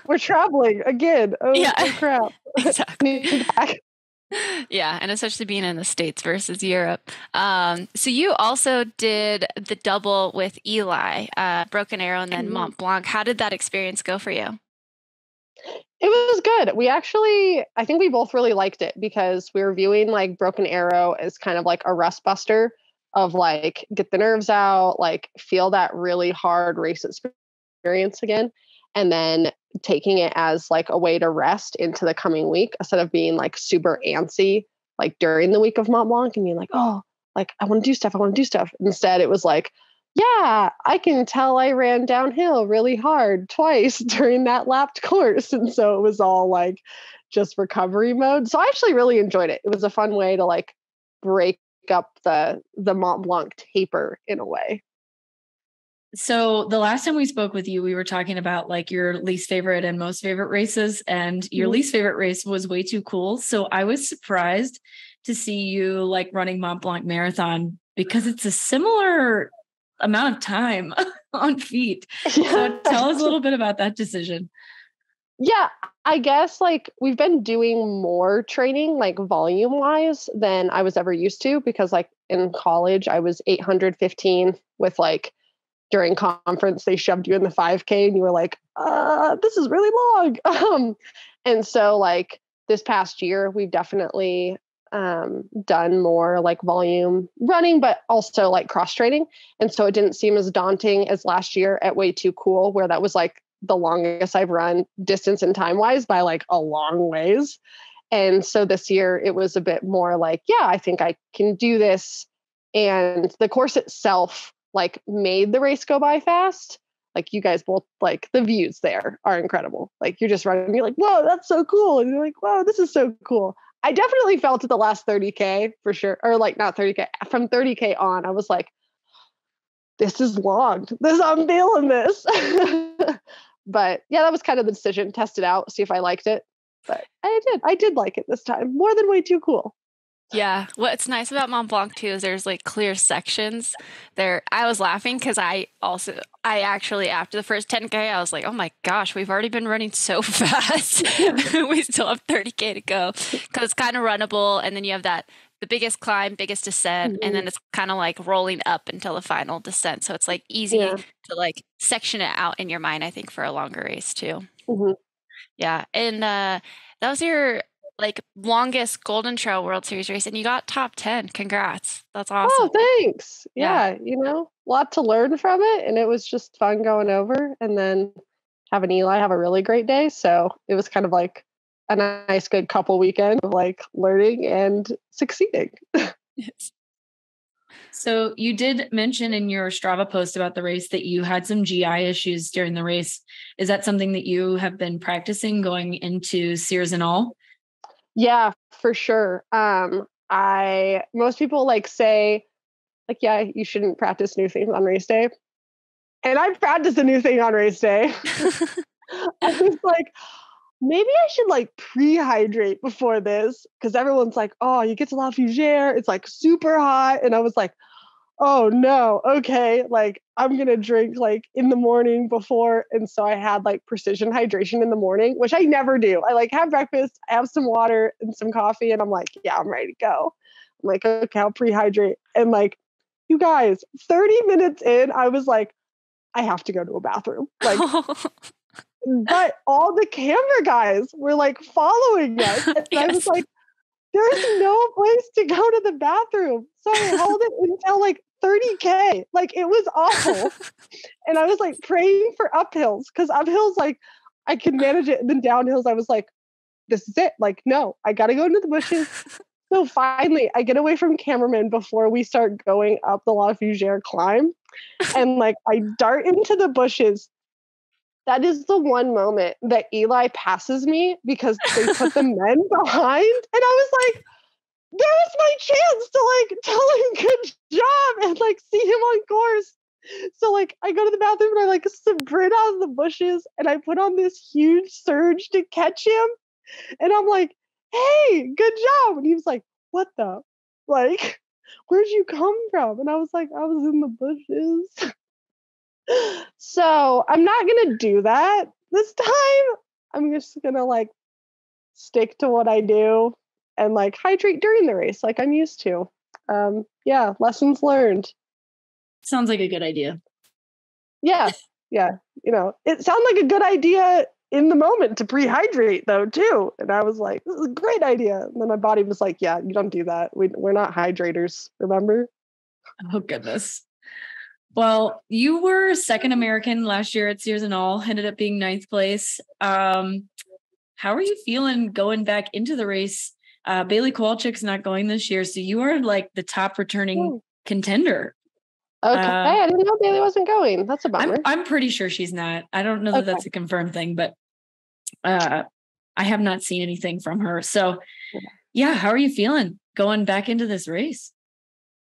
Speaker 9: we're traveling again. Oh,
Speaker 1: yeah.
Speaker 9: Oh crap.
Speaker 1: Exactly. Yeah, and especially being in the States versus Europe. So you also did the double with Eli, Broken Arrow and then Mont Blanc. How did that experience go for you?
Speaker 9: It was good. I think we both really liked it because we were viewing like Broken Arrow as kind of like a rust buster of like, get the nerves out, like feel that really hard race experience again. And then taking it as like a way to rest into the coming week instead of being like super antsy, like during the week of Mont Blanc and being like, oh, like, I want to do stuff. I want to do stuff. Instead, it was like, yeah, I can tell I ran downhill really hard twice during that lapped course. And so it was all like just recovery mode. So I actually really enjoyed it. It was a fun way to like break up the Mont Blanc taper in a way.
Speaker 2: So the last time we spoke with you, we were talking about like your least favorite and most favorite races, and your least favorite race was Way Too Cool. So I was surprised to see you like running Mont Blanc Marathon because it's a similar amount of time on feet. So tell us a little bit about that decision.
Speaker 9: Yeah, I guess like we've been doing more training like volume wise than I was ever used to, because like in college I was 815 with like during conference they shoved you in the 5K and you were like, this is really long. And so like this past year we've definitely done more like volume running, but also like cross training. And so it didn't seem as daunting as last year at Way Too Cool, where that was like the longest I've run distance and time wise by like a long ways. And so this year it was a bit more like, yeah, I think I can do this. And the course itself like made the race go by fast. Like you guys both, like the views there are incredible. Like you're just running, you're like, whoa, that's so cool. And you're like, whoa, this is so cool. I definitely felt at the last 30K for sure. Or like not 30K, from 30K on, I was like, this is long. I'm feeling this. But yeah, that was kind of the decision. Test it out, see if I liked it. But I did like it this time more than Way Too Cool.
Speaker 1: Yeah. What's nice about Mont Blanc too is there's like clear sections there. I was laughing because I actually, after the first 10K, I was like, oh my gosh, we've already been running so fast. We still have 30K to go because it's kind of runnable. And then you have the biggest climb, biggest descent, and then it's kind of like rolling up until the final descent. So it's like easy to like section it out in your mind, I think, for a longer race too. Yeah. And that was your like longest Golden Trail World Series race, and you got top 10. Congrats. That's awesome.
Speaker 9: Oh, thanks. Yeah, you know, a lot to learn from it, and it was just fun going over, and then having Eli have a really great day. So it was kind of like a nice, good couple weekend of like learning and succeeding.
Speaker 2: Yes. So you did mention in your Strava post about the race that you had some GI issues during the race. Is that something that you have been practicing going into Sierre Zinal?
Speaker 9: Yeah, for sure. Most people like say, like, yeah, you shouldn't practice new things on race day. And I practiced a new thing on race day. I was like, maybe I should like pre-hydrate before this, because everyone's like, oh, you get to La Fougère, it's like super hot. And I was like, oh no, okay, like I'm gonna drink like in the morning before. And so I had like precision hydration in the morning, which I never do. I like have breakfast, I have some water and some coffee, and I'm like, yeah, I'm ready to go. I'm like, okay, I'll pre-hydrate. And like, you guys, 30 minutes in, I was like, I have to go to a bathroom. Like, but all the camera guys were like following us. And I was like, there's no place to go to the bathroom. So I held it until like 30K. Like it was awful. And I was like praying for uphills, because uphills, like I could manage it. And then downhills, I was like, this is it. Like, no, I got to go into the bushes. So finally I get away from cameramen before we start going up the La Fougère climb. And like, I dart into the bushes. That is the one moment that Eli passes me because they put the men behind. And I was like, there's my chance to like tell him good job and like see him on course. So like I go to the bathroom and I like sprint out of the bushes and I put on this huge surge to catch him. And I'm like, hey, good job. And he was like, what the? Like, where'd you come from? And I was like, I was in the bushes. So I'm not going to do that this time. I'm just going to like stick to what I do and like hydrate during the race like I'm used to. Yeah, lessons learned.
Speaker 2: Sounds like a good idea.
Speaker 9: Yeah. You know, it sounded like a good idea in the moment to pre-hydrate though too. And I was like, this is a great idea. And then my body was like, yeah, you don't do that. We're not hydrators, remember?
Speaker 2: Oh goodness. Well, you were second American last year at Sierre Zinal, ended up being 9th place. How are you feeling going back into the race Bailey Kowalczyk's not going this year, so you are like the top returning contender.
Speaker 9: Okay, I didn't know Bailey wasn't going. That's a bummer.
Speaker 2: I'm pretty sure she's not. I don't know that that's a confirmed thing, but I have not seen anything from her. So yeah, how are you feeling going back into this race?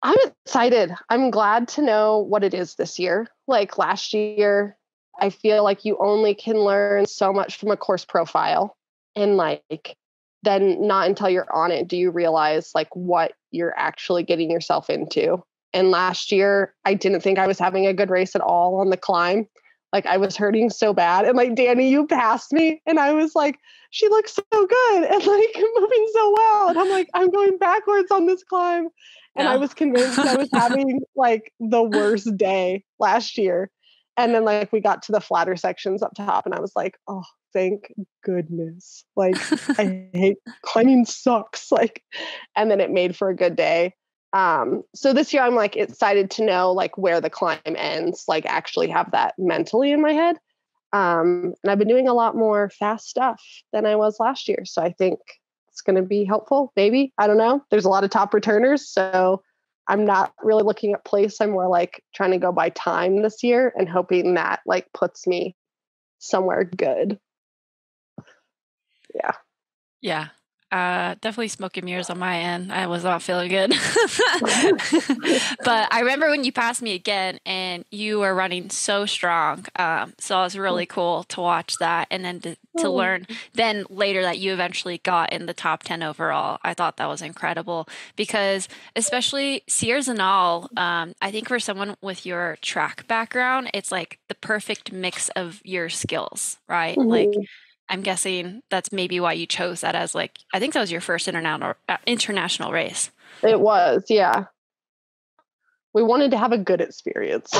Speaker 9: I'm excited. I'm glad to know what it is this year. Like last year, I feel like you only can learn so much from a course profile. And like, then not until you're on it do you realize like what you're actually getting yourself into. And last year, I didn't think I was having a good race at all on the climb. Like I was hurting so bad. And like, Danny, you passed me. And I was like, she looks so good and like moving so well. And I'm like, I'm going backwards on this climb. And I was convinced I was having like the worst day last year. And then like we got to the flatter sections up top and I was like, oh, thank goodness. Like I hate climbing sucks. Like, and then it made for a good day. So this year I'm like excited to know like where the climb ends, like actually have that mentally in my head. And I've been doing a lot more fast stuff than I was last year. So I think it's going to be helpful. Maybe, I don't know. There's a lot of top returners. So I'm not really looking at place. I'm more like trying to go by time this year and hoping that like puts me somewhere good. Yeah.
Speaker 1: Yeah. Definitely smoke and mirrors on my end. I was not feeling good. But I remember when you passed me again and you were running so strong. So it was really cool to watch that and then to learn then later that you eventually got in the top 10 overall. I thought that was incredible because especially Sierre Zinal, I think for someone with your track background, it's like the perfect mix of your skills, right? Like I'm guessing that's maybe why you chose that as like, I think that was your first international race.
Speaker 9: It was, yeah. We wanted to have a good experience.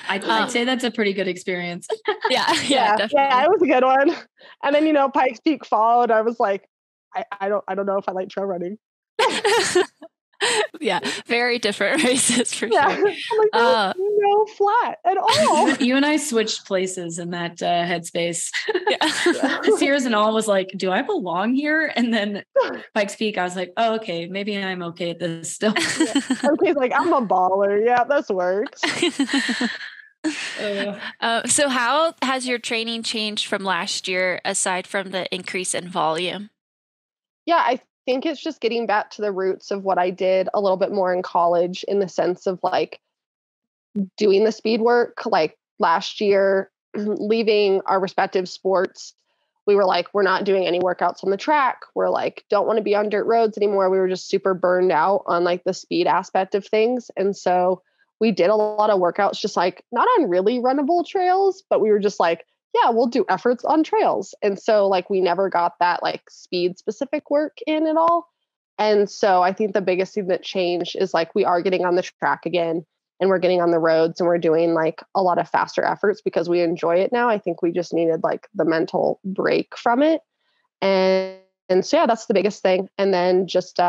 Speaker 2: I'd say that's a pretty good experience.
Speaker 1: Yeah, definitely.
Speaker 9: Yeah, it was a good one. And then, you know, Pikes Peak followed. I was like, I don't know if I like trail running.
Speaker 1: Yeah, very different races for sure.
Speaker 9: I'm like, no flat at all.
Speaker 2: You and I switched places in that headspace. Sierra and all was like, do I belong here? And then Pikes Peak, I was like, oh, okay, maybe I'm okay at this still.
Speaker 9: Okay, like I'm a baller. Yeah, this works.
Speaker 1: So how has your training changed from last year aside from the increase in volume?
Speaker 9: Yeah, I think it's just getting back to the roots of what I did a little bit more in college in the sense of like doing the speed work. Like last year, leaving our respective sports, we were like, we're not doing any workouts on the track. We're like, don't want to be on dirt roads anymore. We were just super burned out on like the speed aspect of things. And so we did a lot of workouts, just like not on really runnable trails, but we were just like, yeah, we'll do efforts on trails. And so like we never got that like speed specific work in at all. And so I think the biggest thing that changed is like we are getting on the track again and we're getting on the roads and we're doing like a lot of faster efforts because we enjoy it now. I think we just needed like the mental break from it. And so yeah, that's the biggest thing. And then just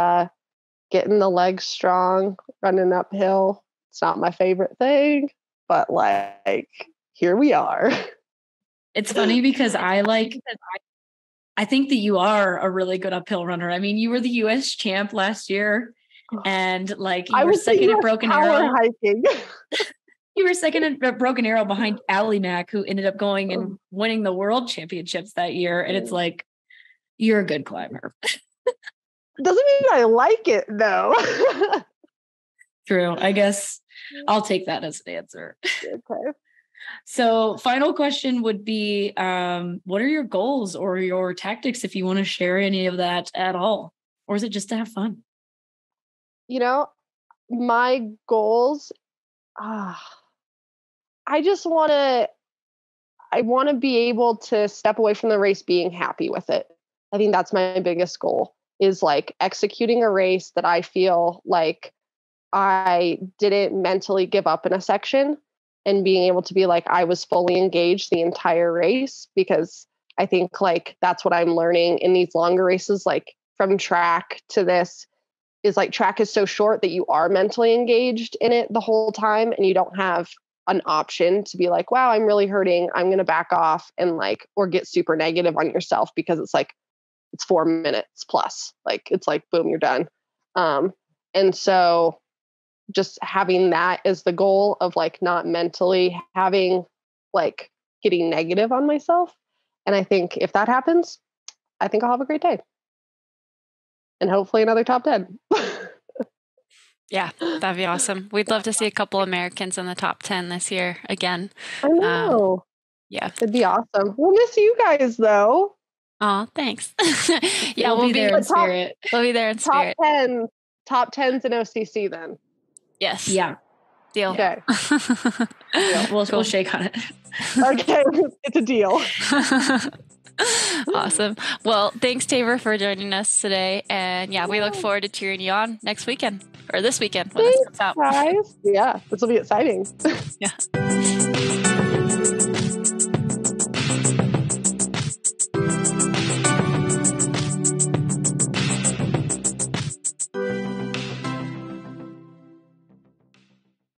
Speaker 9: getting the legs strong, running uphill. It's not my favorite thing, but like here we are.
Speaker 2: It's funny because I think that you are a really good uphill runner. I mean, you were the US champ last year and like you were second at Broken Arrow.
Speaker 9: Hiking.
Speaker 2: You were second at Broken Arrow behind Allie Mack, who ended up going and winning the world championships that year. And it's like, you're a good climber.
Speaker 9: Doesn't mean I like it though.
Speaker 2: True. I guess I'll take that as an answer.
Speaker 9: Okay.
Speaker 2: So final question would be, what are your goals or your tactics if you want to share any of that at all? Or is it just to have fun?
Speaker 9: You know, my goals, I want to be able to step away from the race being happy with it. I think that's my biggest goal is like executing a race that I feel like I didn't mentally give up in a section and being able to be like, I was fully engaged the entire race, because I think like that's what I'm learning in these longer races, like from track to this is like track is so short that you are mentally engaged in it the whole time. And you don't have an option to be like, wow, I'm really hurting. I'm going to back off and like, or get super negative on yourself because it's like, it's 4 minutes plus. Like it's like, boom, you're done. And so just having that as the goal of like not mentally having like getting negative on myself. And I think if that happens, I think I'll have a great day. And hopefully another top 10.
Speaker 1: Yeah, that'd be awesome. We'd love to see a couple Americans in the top 10 this year again.
Speaker 9: I know.
Speaker 1: Yeah.
Speaker 9: It'd be awesome. We'll miss you guys though.
Speaker 1: Oh, thanks. Yeah,
Speaker 2: we'll be there in spirit.
Speaker 1: We'll be there in spirit.
Speaker 9: Top 10s in OCC then.
Speaker 1: Yes.
Speaker 2: Yeah.
Speaker 1: Deal.
Speaker 9: Okay.
Speaker 2: We'll shake on it.
Speaker 9: Okay, it's a deal.
Speaker 1: Awesome. Well, thanks, Tabor, for joining us today. And yeah, we look forward to cheering you on next weekend or this weekend when this comes out.
Speaker 9: Guys. Yeah, this will be exciting.
Speaker 1: Yeah.